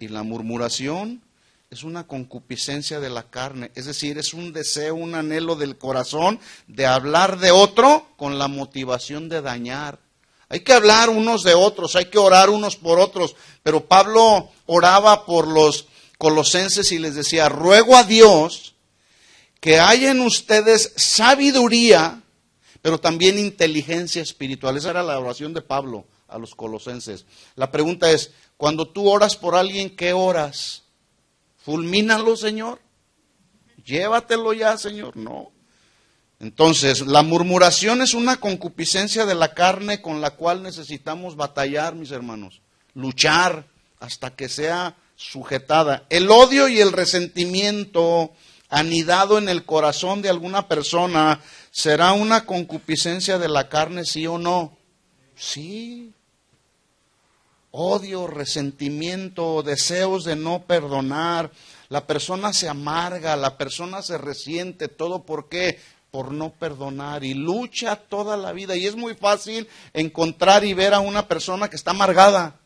Y la murmuración es una concupiscencia de la carne, es decir, es un deseo, un anhelo del corazón de hablar de otro con la motivación de dañar. Hay que hablar unos de otros, hay que orar unos por otros, pero Pablo oraba por los colosenses y les decía, ruego a Dios que haya en ustedes sabiduría, pero también inteligencia espiritual. Esa era la oración de Pablo a los colosenses. La pregunta es, cuando tú oras por alguien, ¿qué oras? ¿Fulmínalo, Señor? ¿Llévatelo ya, Señor? No. Entonces, la murmuración es una concupiscencia de la carne con la cual necesitamos batallar, mis hermanos. Luchar hasta que sea sujetada. El odio y el resentimiento anidado en el corazón de alguna persona, ¿será una concupiscencia de la carne, sí o no? Sí. Odio, resentimiento, deseos de no perdonar. La persona se amarga, la persona se resiente, ¿todo por qué? Por no perdonar, y lucha toda la vida. Y es muy fácil encontrar y ver a una persona que está amargada.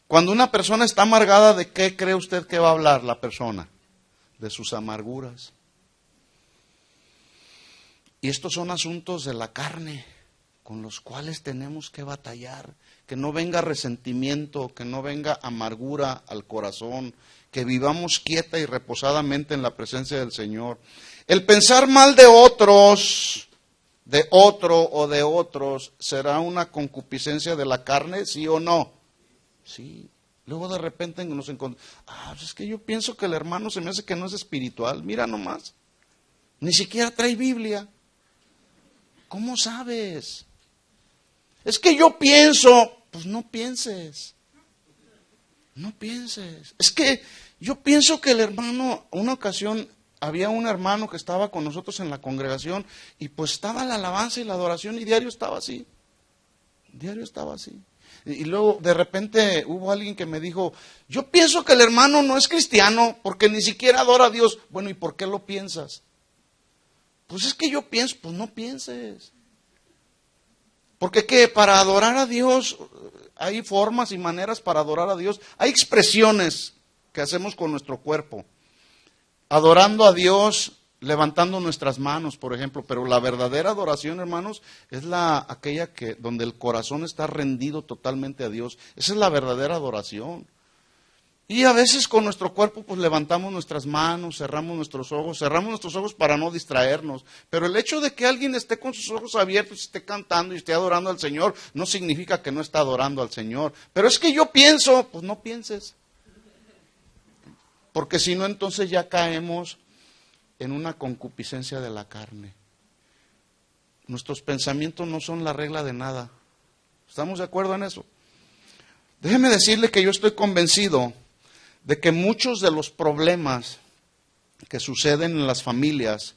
Cuando una persona está amargada, ¿de qué cree usted que va a hablar la persona? De sus amarguras. Y estos son asuntos de la carne con los cuales tenemos que batallar. Que no venga resentimiento, que no venga amargura al corazón, que vivamos quieta y reposadamente en la presencia del Señor. El pensar mal de otros, de otro o de otros, ¿será una concupiscencia de la carne, sí o no? Sí. Luego de repente nos encontramos, es que yo pienso que el hermano se me hace que no es espiritual. Mira nomás, ni siquiera trae Biblia. ¿Cómo sabes? Es que yo pienso, pues no pienses. No pienses. Es que yo pienso que el hermano, una ocasión había un hermano que estaba con nosotros en la congregación y pues estaba la alabanza y la adoración y diario estaba así. Diario estaba así. Y luego de repente hubo alguien que me dijo, yo pienso que el hermano no es cristiano porque ni siquiera adora a Dios. Bueno, ¿y por qué lo piensas? Pues es que yo pienso, pues no pienses. Porque ¿qué? Para adorar a Dios hay formas y maneras para adorar a Dios. Hay expresiones que hacemos con nuestro cuerpo. Adorando a Dios, levantando nuestras manos, por ejemplo. Pero la verdadera adoración, hermanos, es aquella donde el corazón está rendido totalmente a Dios. Esa es la verdadera adoración. Y a veces con nuestro cuerpo pues levantamos nuestras manos, cerramos nuestros ojos para no distraernos. Pero el hecho de que alguien esté con sus ojos abiertos y esté cantando y esté adorando al Señor, no significa que no está adorando al Señor. Pero es que yo pienso, pues no pienses. Porque si no, entonces ya caemos en una concupiscencia de la carne. Nuestros pensamientos no son la regla de nada. ¿Estamos de acuerdo en eso? Déjeme decirle que yo estoy convencido de que muchos de los problemas que suceden en las familias,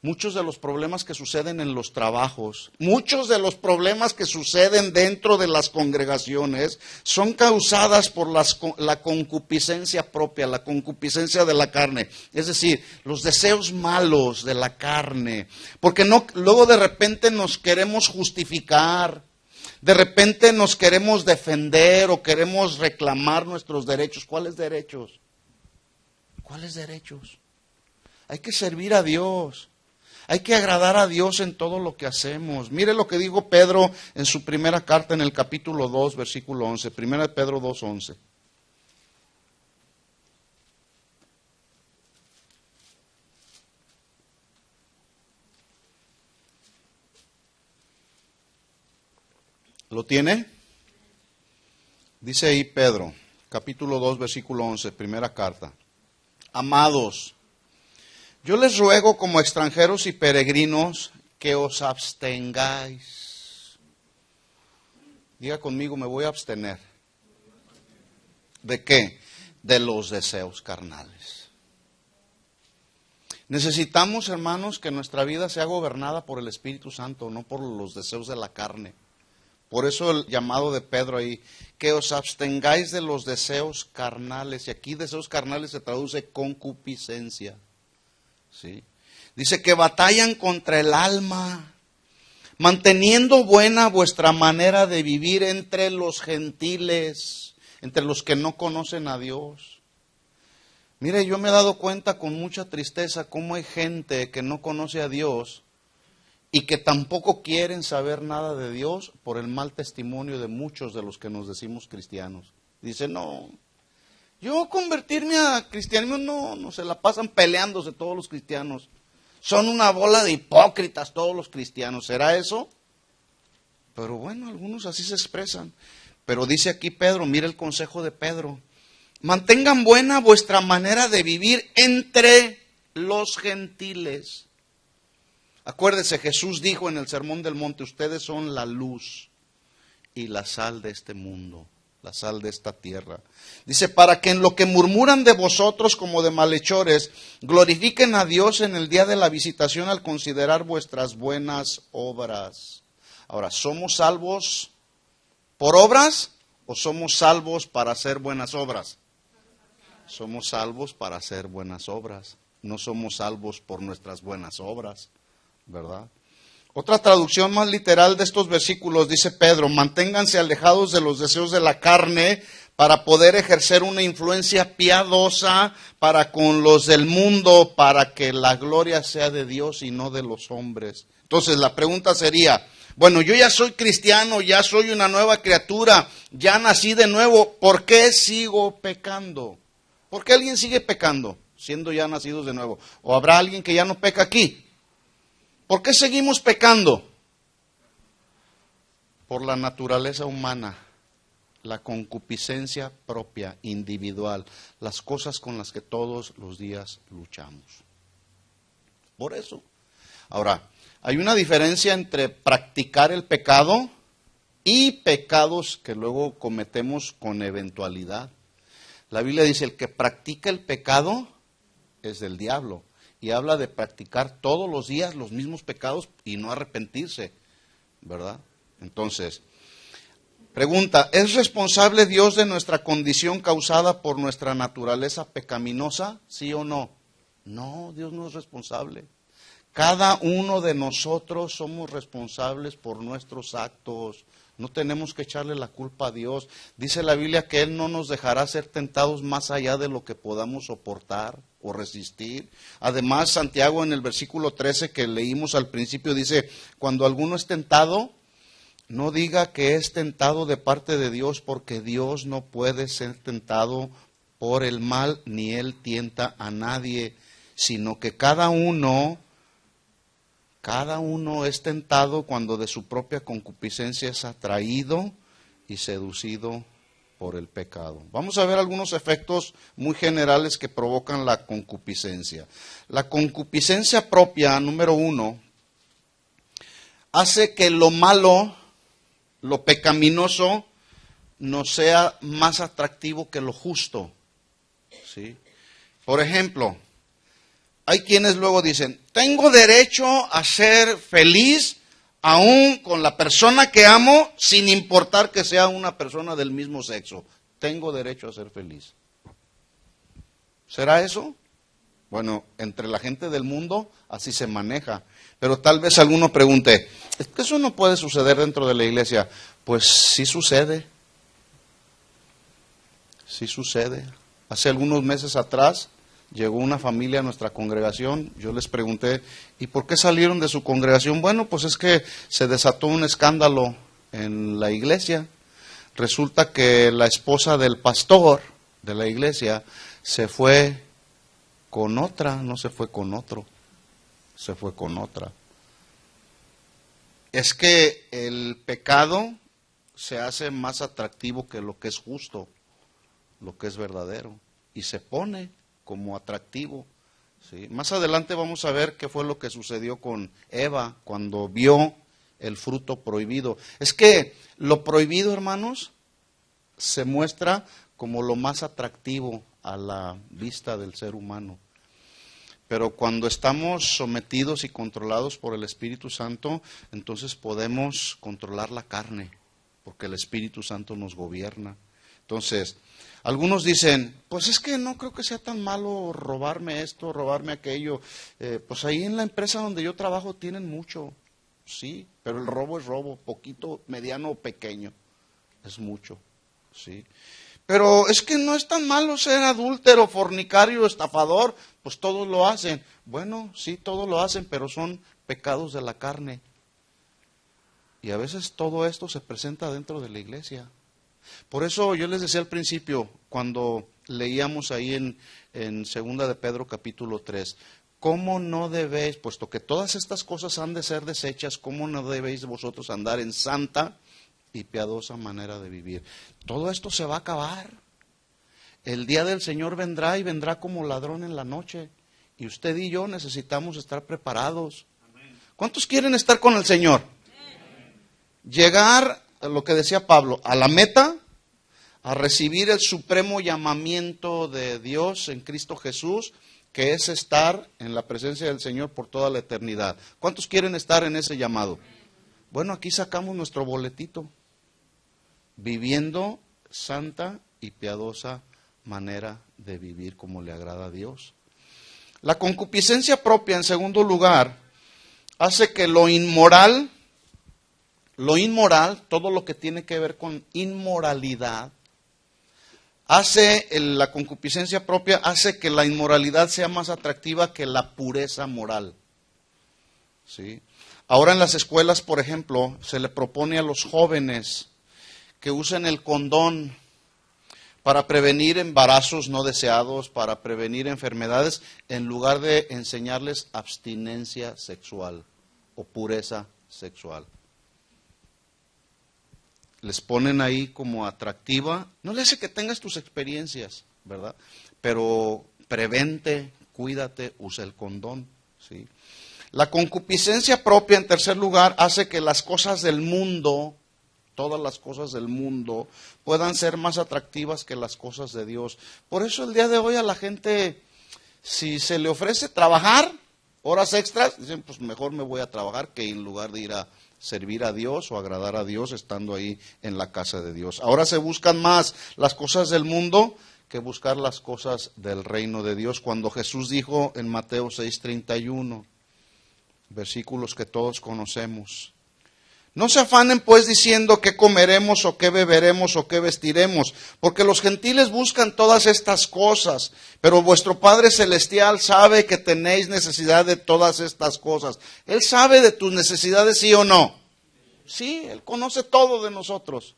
muchos de los problemas que suceden en los trabajos, muchos de los problemas que suceden dentro de las congregaciones son causadas por la concupiscencia propia, la concupiscencia de la carne. Es decir, los deseos malos de la carne. Porque luego de repente nos queremos justificar. De repente nos queremos defender o queremos reclamar nuestros derechos. ¿Cuáles derechos? ¿Cuáles derechos? Hay que servir a Dios. Hay que agradar a Dios en todo lo que hacemos. Mire lo que dijo Pedro en su primera carta en el capítulo 2, versículo 11. Primera de Pedro 2, 11. ¿Lo tiene? Dice ahí Pedro, capítulo 2, versículo 11, primera carta. Amados, yo les ruego como extranjeros y peregrinos que os abstengáis. Diga conmigo, me voy a abstener. ¿De qué? De los deseos carnales. Necesitamos, hermanos, que nuestra vida sea gobernada por el Espíritu Santo, no por los deseos de la carne. Por eso el llamado de Pedro ahí, que os abstengáis de los deseos carnales. Y aquí deseos carnales se traduce concupiscencia. ¿Sí? Dice que batallan contra el alma, manteniendo buena vuestra manera de vivir entre los gentiles, entre los que no conocen a Dios. Mire, yo me he dado cuenta con mucha tristeza cómo hay gente que no conoce a Dios y que tampoco quieren saber nada de Dios por el mal testimonio de muchos de los que nos decimos cristianos. Dice, no, Yo convertirme a cristianismo no se la pasan peleándose todos los cristianos. Son una bola de hipócritas todos los cristianos. ¿Será eso? Pero bueno, algunos así se expresan. Pero dice aquí Pedro, mira el consejo de Pedro. Mantengan buena vuestra manera de vivir entre los gentiles. Acuérdese, Jesús dijo en el Sermón del Monte, ustedes son la luz y la sal de este mundo, la sal de esta tierra. Dice, para que en lo que murmuran de vosotros como de malhechores, glorifiquen a Dios en el día de la visitación al considerar vuestras buenas obras. Ahora, ¿somos salvos por obras o somos salvos para hacer buenas obras? Somos salvos para hacer buenas obras. No somos salvos por nuestras buenas obras, ¿verdad? Otra traducción más literal de estos versículos dice Pedro, manténganse alejados de los deseos de la carne para poder ejercer una influencia piadosa para con los del mundo, para que la gloria sea de Dios y no de los hombres. Entonces la pregunta sería, bueno, yo ya soy cristiano, ya soy una nueva criatura, ya nací de nuevo, ¿por qué sigo pecando? ¿Por qué alguien sigue pecando siendo ya nacidos de nuevo? ¿O habrá alguien que ya no peca aquí? ¿Por qué seguimos pecando? Por la naturaleza humana, la concupiscencia propia, individual, las cosas con las que todos los días luchamos. Por eso. Ahora, hay una diferencia entre practicar el pecado y pecados que luego cometemos con eventualidad. La Biblia dice, el que practica el pecado es del diablo. Y habla de practicar todos los días los mismos pecados y no arrepentirse, ¿verdad? Entonces, pregunta, ¿es responsable Dios de nuestra condición causada por nuestra naturaleza pecaminosa? ¿Sí o no? No, Dios no es responsable. Cada uno de nosotros somos responsables por nuestros actos. No tenemos que echarle la culpa a Dios. Dice la Biblia que Él no nos dejará ser tentados más allá de lo que podamos soportar o resistir. Además, Santiago en el versículo 13 que leímos al principio dice, cuando alguno es tentado, no diga que es tentado de parte de Dios, porque Dios no puede ser tentado por el mal, ni Él tienta a nadie, sino que cada uno es tentado cuando de su propia concupiscencia es atraído y seducido por el pecado. Vamos a ver algunos efectos muy generales que provocan la concupiscencia. La concupiscencia propia, número 1, hace que lo malo, lo pecaminoso, nos sea más atractivo que lo justo. ¿Sí? Por ejemplo, hay quienes luego dicen, tengo derecho a ser feliz aún con la persona que amo, sin importar que sea una persona del mismo sexo. Tengo derecho a ser feliz. ¿Será eso? Bueno, entre la gente del mundo así se maneja. Pero tal vez alguno pregunte, ¿es que eso no puede suceder dentro de la iglesia? Pues sí sucede. Sí sucede. Hace algunos meses atrás llegó una familia a nuestra congregación, yo les pregunté, ¿y por qué salieron de su congregación? Bueno, pues es que se desató un escándalo en la iglesia. Resulta que la esposa del pastor de la iglesia se fue con otra, no se fue con otro, se fue con otra. Es que el pecado se hace más atractivo que lo que es justo, lo que es verdadero, y se pone como atractivo. ¿Sí? Más adelante vamos a ver qué fue lo que sucedió con Eva cuando vio el fruto prohibido. Es que lo prohibido, hermanos, se muestra como lo más atractivo a la vista del ser humano. Pero cuando estamos sometidos y controlados por el Espíritu Santo, entonces podemos controlar la carne, porque el Espíritu Santo nos gobierna. Entonces, algunos dicen, pues es que no creo que sea tan malo robarme esto, robarme aquello. Pues ahí en la empresa donde yo trabajo tienen mucho, sí, pero el robo es robo, poquito, mediano o pequeño, es mucho, sí. Pero es que no es tan malo ser adúltero, fornicario, estafador, pues todos lo hacen. Bueno, sí, todos lo hacen, pero son pecados de la carne. Y a veces todo esto se presenta dentro de la iglesia. Por eso yo les decía al principio, cuando leíamos ahí en segunda de Pedro capítulo 3. ¿Cómo no debéis, puesto que todas estas cosas han de ser desechas, cómo no debéis vosotros andar en santa y piadosa manera de vivir? Todo esto se va a acabar. El día del Señor vendrá y vendrá como ladrón en la noche. Y usted y yo necesitamos estar preparados. ¿Cuántos quieren estar con el Señor? Llegar, a lo que decía Pablo, a la meta, a recibir el supremo llamamiento de Dios en Cristo Jesús, que es estar en la presencia del Señor por toda la eternidad. ¿Cuántos quieren estar en ese llamado? Bueno, aquí sacamos nuestro boletito. Viviendo santa y piadosa manera de vivir como le agrada a Dios. La concupiscencia propia, en segundo lugar, hace que lo inmoral, todo lo que tiene que ver con inmoralidad, la concupiscencia propia hace que la inmoralidad sea más atractiva que la pureza moral. ¿Sí? Ahora en las escuelas, por ejemplo, se le propone a los jóvenes que usen el condón para prevenir embarazos no deseados, para prevenir enfermedades, en lugar de enseñarles abstinencia sexual o pureza sexual. Les ponen ahí como atractiva, no le hace que tengas tus experiencias, ¿verdad? Pero prevente, cuídate, usa el condón, ¿sí? La concupiscencia propia, en tercer lugar, hace que las cosas del mundo, todas las cosas del mundo, puedan ser más atractivas que las cosas de Dios. Por eso el día de hoy a la gente, si se le ofrece trabajar, horas extras, dicen, pues mejor me voy a trabajar que en lugar de ir a servir a Dios o agradar a Dios estando ahí en la casa de Dios. Ahora se buscan más las cosas del mundo que buscar las cosas del reino de Dios. Cuando Jesús dijo en Mateo 6:31, versículos que todos conocemos: no se afanen pues diciendo qué comeremos o qué beberemos o qué vestiremos, porque los gentiles buscan todas estas cosas, pero vuestro Padre Celestial sabe que tenéis necesidad de todas estas cosas. Él sabe de tus necesidades, ¿sí o no? Sí, Él conoce todo de nosotros.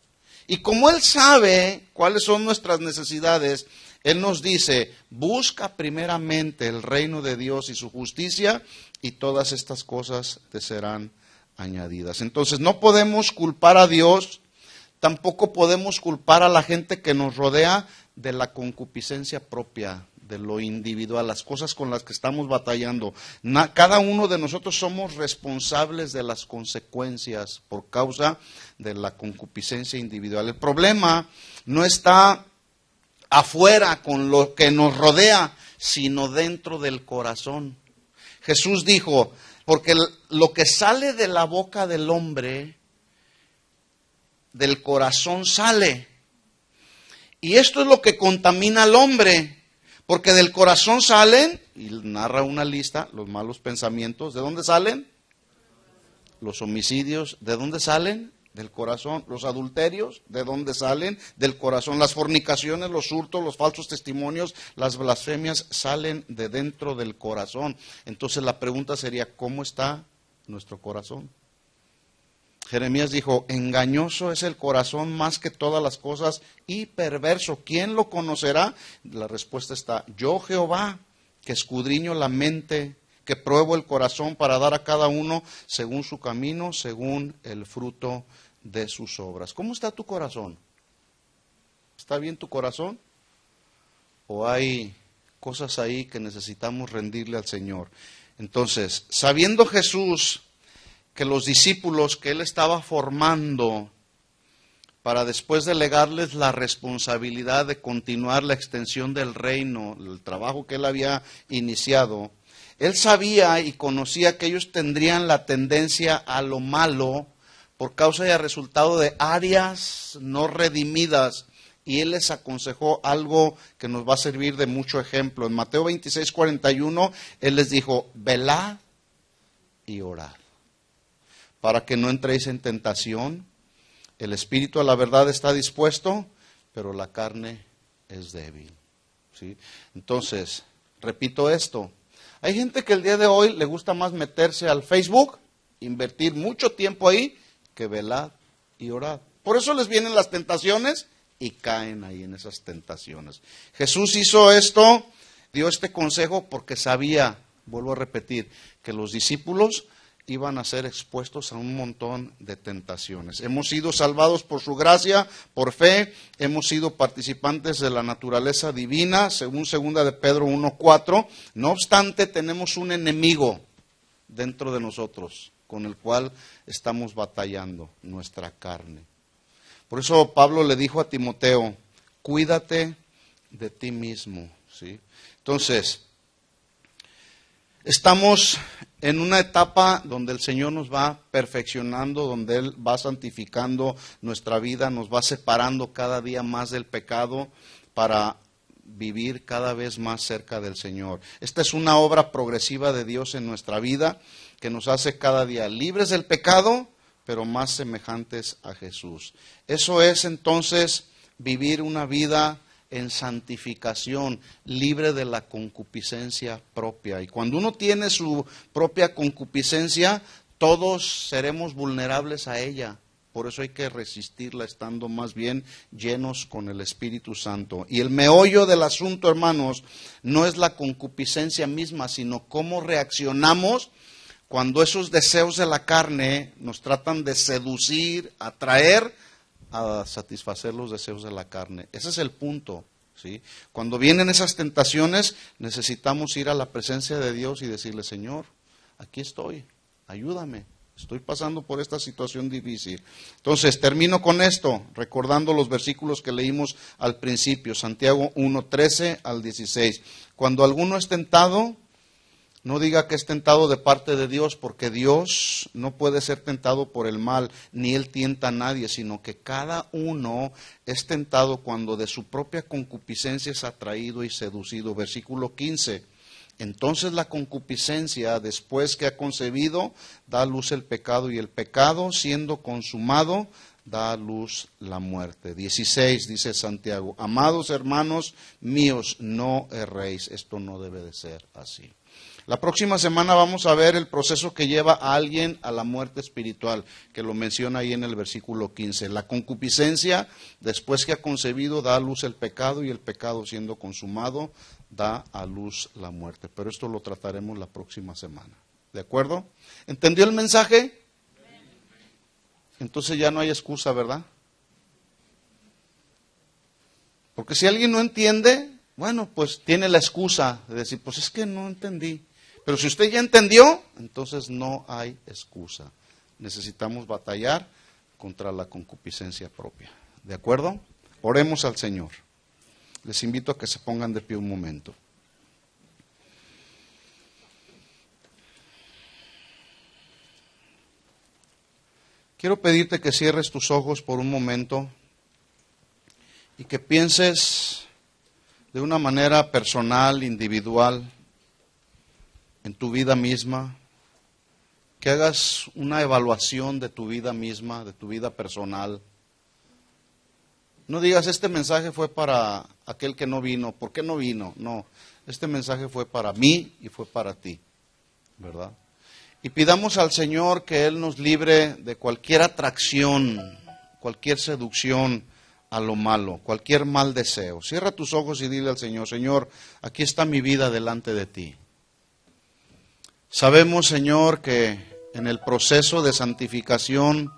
Y como Él sabe cuáles son nuestras necesidades, Él nos dice, busca primeramente el reino de Dios y su justicia, y todas estas cosas te serán añadidas. Entonces no podemos culpar a Dios, tampoco podemos culpar a la gente que nos rodea de la concupiscencia propia, de lo individual, las cosas con las que estamos batallando. Cada uno de nosotros somos responsables de las consecuencias por causa de la concupiscencia individual. El problema no está afuera con lo que nos rodea, sino dentro del corazón. Jesús dijo, porque lo que sale de la boca del hombre, del corazón sale. Y esto es lo que contamina al hombre, porque del corazón salen, y narra una lista, los malos pensamientos. ¿De dónde salen? Los homicidios. ¿De dónde salen? Del corazón. Los adulterios. ¿De dónde salen? Del corazón. Las fornicaciones, los hurtos, los falsos testimonios, las blasfemias salen de dentro del corazón. Entonces la pregunta sería, ¿cómo está nuestro corazón? Jeremías dijo, engañoso es el corazón más que todas las cosas y perverso. ¿Quién lo conocerá? La respuesta está, yo Jehová, que escudriño la mente, que pruebo el corazón para dar a cada uno según su camino, según el fruto de sus obras. ¿Cómo está tu corazón? ¿Está bien tu corazón? ¿O hay cosas ahí que necesitamos rendirle al Señor? Entonces, sabiendo Jesús que los discípulos que Él estaba formando para después delegarles la responsabilidad de continuar la extensión del reino, el trabajo que Él había iniciado, Él sabía y conocía que ellos tendrían la tendencia a lo malo por causa y a resultado de áreas no redimidas, y Él les aconsejó algo que nos va a servir de mucho ejemplo. En Mateo 26:41, Él les dijo, velad y orad, para que no entréis en tentación. El espíritu a la verdad está dispuesto, pero la carne es débil. ¿Sí? Entonces, repito esto. Hay gente que el día de hoy le gusta más meterse al Facebook, invertir mucho tiempo ahí, que velar y orar. Por eso les vienen las tentaciones y caen ahí en esas tentaciones. Jesús hizo esto, dio este consejo porque sabía, vuelvo a repetir, que los discípulos iban a ser expuestos a un montón de tentaciones. Hemos sido salvados por su gracia, por fe, hemos sido participantes de la naturaleza divina, según 2 de Pedro 1:4. No obstante, tenemos un enemigo dentro de nosotros, con el cual estamos batallando, nuestra carne. Por eso Pablo le dijo a Timoteo, cuídate de ti mismo, ¿sí? Entonces, estamos en una etapa donde el Señor nos va perfeccionando, donde Él va santificando nuestra vida, nos va separando cada día más del pecado para vivir cada vez más cerca del Señor. Esta es una obra progresiva de Dios en nuestra vida que nos hace cada día libres del pecado, pero más semejantes a Jesús. Eso es entonces vivir una vida en santificación, libre de la concupiscencia propia. Y cuando uno tiene su propia concupiscencia, todos seremos vulnerables a ella. Por eso hay que resistirla estando más bien llenos con el Espíritu Santo. Y el meollo del asunto, hermanos, no es la concupiscencia misma, sino cómo reaccionamos cuando esos deseos de la carne nos tratan de seducir, atraer, a satisfacer los deseos de la carne. Ese es el punto, ¿sí? Cuando vienen esas tentaciones, necesitamos ir a la presencia de Dios y decirle, Señor, aquí estoy, ayúdame, estoy pasando por esta situación difícil. Entonces, termino con esto, recordando los versículos que leímos al principio, Santiago 1:13 al 16. Cuando alguno es tentado, no diga que es tentado de parte de Dios, porque Dios no puede ser tentado por el mal, ni Él tienta a nadie, sino que cada uno es tentado cuando de su propia concupiscencia es atraído y seducido. Versículo 15. Entonces la concupiscencia, después que ha concebido, da a luz el pecado, y el pecado, siendo consumado, da a luz la muerte. 16, dice Santiago, amados hermanos míos, no erréis. Esto no debe de ser así. La próxima semana vamos a ver el proceso que lleva a alguien a la muerte espiritual, que lo menciona ahí en el versículo 15. La concupiscencia, después que ha concebido, da a luz el pecado, y el pecado, siendo consumado, da a luz la muerte. Pero esto lo trataremos la próxima semana. ¿De acuerdo? ¿Entendió el mensaje? Entonces ya no hay excusa, ¿verdad? Porque si alguien no entiende, bueno, pues tiene la excusa de decir, pues es que no entendí. Pero si usted ya entendió, entonces no hay excusa. Necesitamos batallar contra la concupiscencia propia. ¿De acuerdo? Oremos al Señor. Les invito a que se pongan de pie un momento. Quiero pedirte que cierres tus ojos por un momento y que pienses de una manera personal, individual, en tu vida misma, que hagas una evaluación de tu vida misma, de tu vida personal. No digas, este mensaje fue para aquel que no vino, ¿por qué no vino? No, este mensaje fue para mí y fue para ti, ¿verdad? Y pidamos al Señor que Él nos libre de cualquier atracción, cualquier seducción a lo malo, cualquier mal deseo. Cierra tus ojos y dile al Señor, Señor, aquí está mi vida delante de ti. Sabemos, Señor, que en el proceso de santificación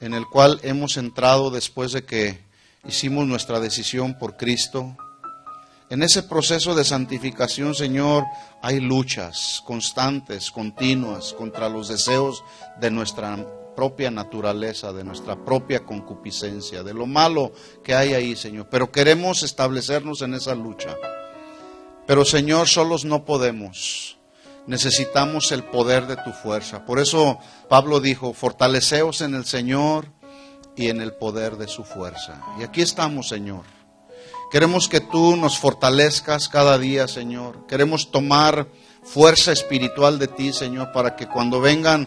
en el cual hemos entrado después de que hicimos nuestra decisión por Cristo, en ese proceso de santificación, Señor, hay luchas constantes, continuas, contra los deseos de nuestra propia naturaleza, de nuestra propia concupiscencia, de lo malo que hay ahí, Señor. Pero queremos establecernos en esa lucha. Pero, Señor, solos no podemos. Necesitamos el poder de tu fuerza. Por eso Pablo dijo, fortaleceos en el Señor y en el poder de su fuerza. Y aquí estamos, Señor. Queremos que tú nos fortalezcas cada día, Señor. Queremos tomar fuerza espiritual de ti, Señor, para que cuando vengan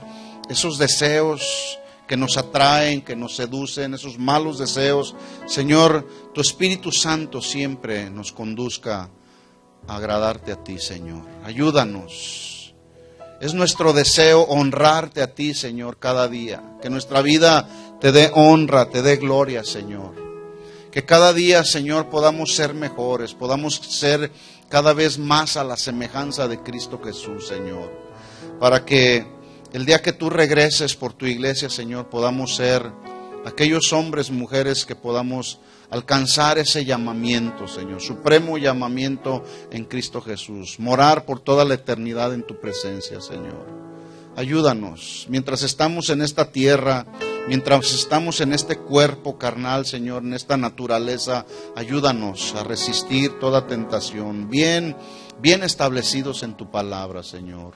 esos deseos que nos atraen, que nos seducen, esos malos deseos, Señor, tu Espíritu Santo siempre nos conduzca a agradarte a ti, Señor. Ayúdanos. Es nuestro deseo honrarte a ti, Señor, cada día. Que nuestra vida te dé honra, te dé gloria, Señor. Que cada día, Señor, podamos ser mejores, podamos ser cada vez más a la semejanza de Cristo Jesús, Señor. Para que el día que tú regreses por tu iglesia, Señor, podamos ser aquellos hombres, mujeres que podamos alcanzar ese llamamiento, Señor, supremo llamamiento en Cristo Jesús, morar por toda la eternidad en tu presencia, Señor. Ayúdanos, mientras estamos en esta tierra, mientras estamos en este cuerpo carnal, Señor, en esta naturaleza, ayúdanos a resistir toda tentación, bien establecidos en tu palabra, Señor.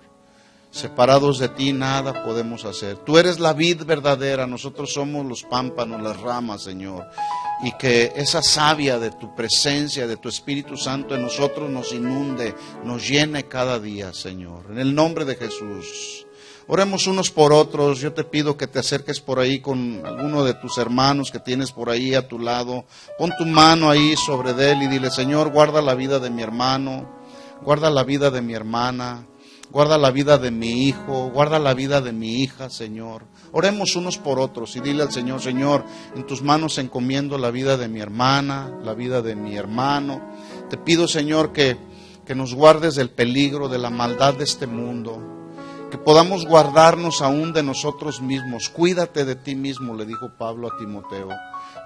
Separados de ti nada podemos hacer. Tú eres la vid verdadera, nosotros somos los pámpanos, las ramas, Señor. Y que esa savia de tu presencia, de tu Espíritu Santo en nosotros nos inunde, nos llene cada día, Señor. En el nombre de Jesús. Oremos unos por otros. Yo te pido que te acerques por ahí con alguno de tus hermanos que tienes por ahí a tu lado. Pon tu mano ahí sobre él y dile: Señor, guarda la vida de mi hermano, guarda la vida de mi hermana, guarda la vida de mi hijo, guarda la vida de mi hija, Señor. Oremos unos por otros y dile al Señor: Señor, en tus manos encomiendo la vida de mi hermana, la vida de mi hermano. Te pido, Señor, que nos guardes del peligro, de la maldad de este mundo. Que podamos guardarnos aún de nosotros mismos. Cuídate de ti mismo, le dijo Pablo a Timoteo.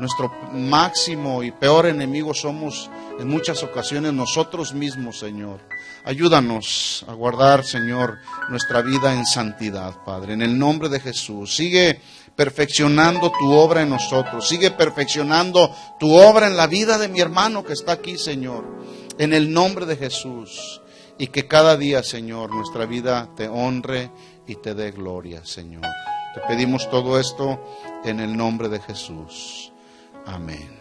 Nuestro máximo y peor enemigo somos en muchas ocasiones nosotros mismos, Señor. Ayúdanos a guardar, Señor, nuestra vida en santidad, Padre. En el nombre de Jesús. Sigue perfeccionando tu obra en nosotros. Sigue perfeccionando tu obra en la vida de mi hermano que está aquí, Señor. En el nombre de Jesús. Y que cada día, Señor, nuestra vida te honre y te dé gloria, Señor. Te pedimos todo esto en el nombre de Jesús. Amén.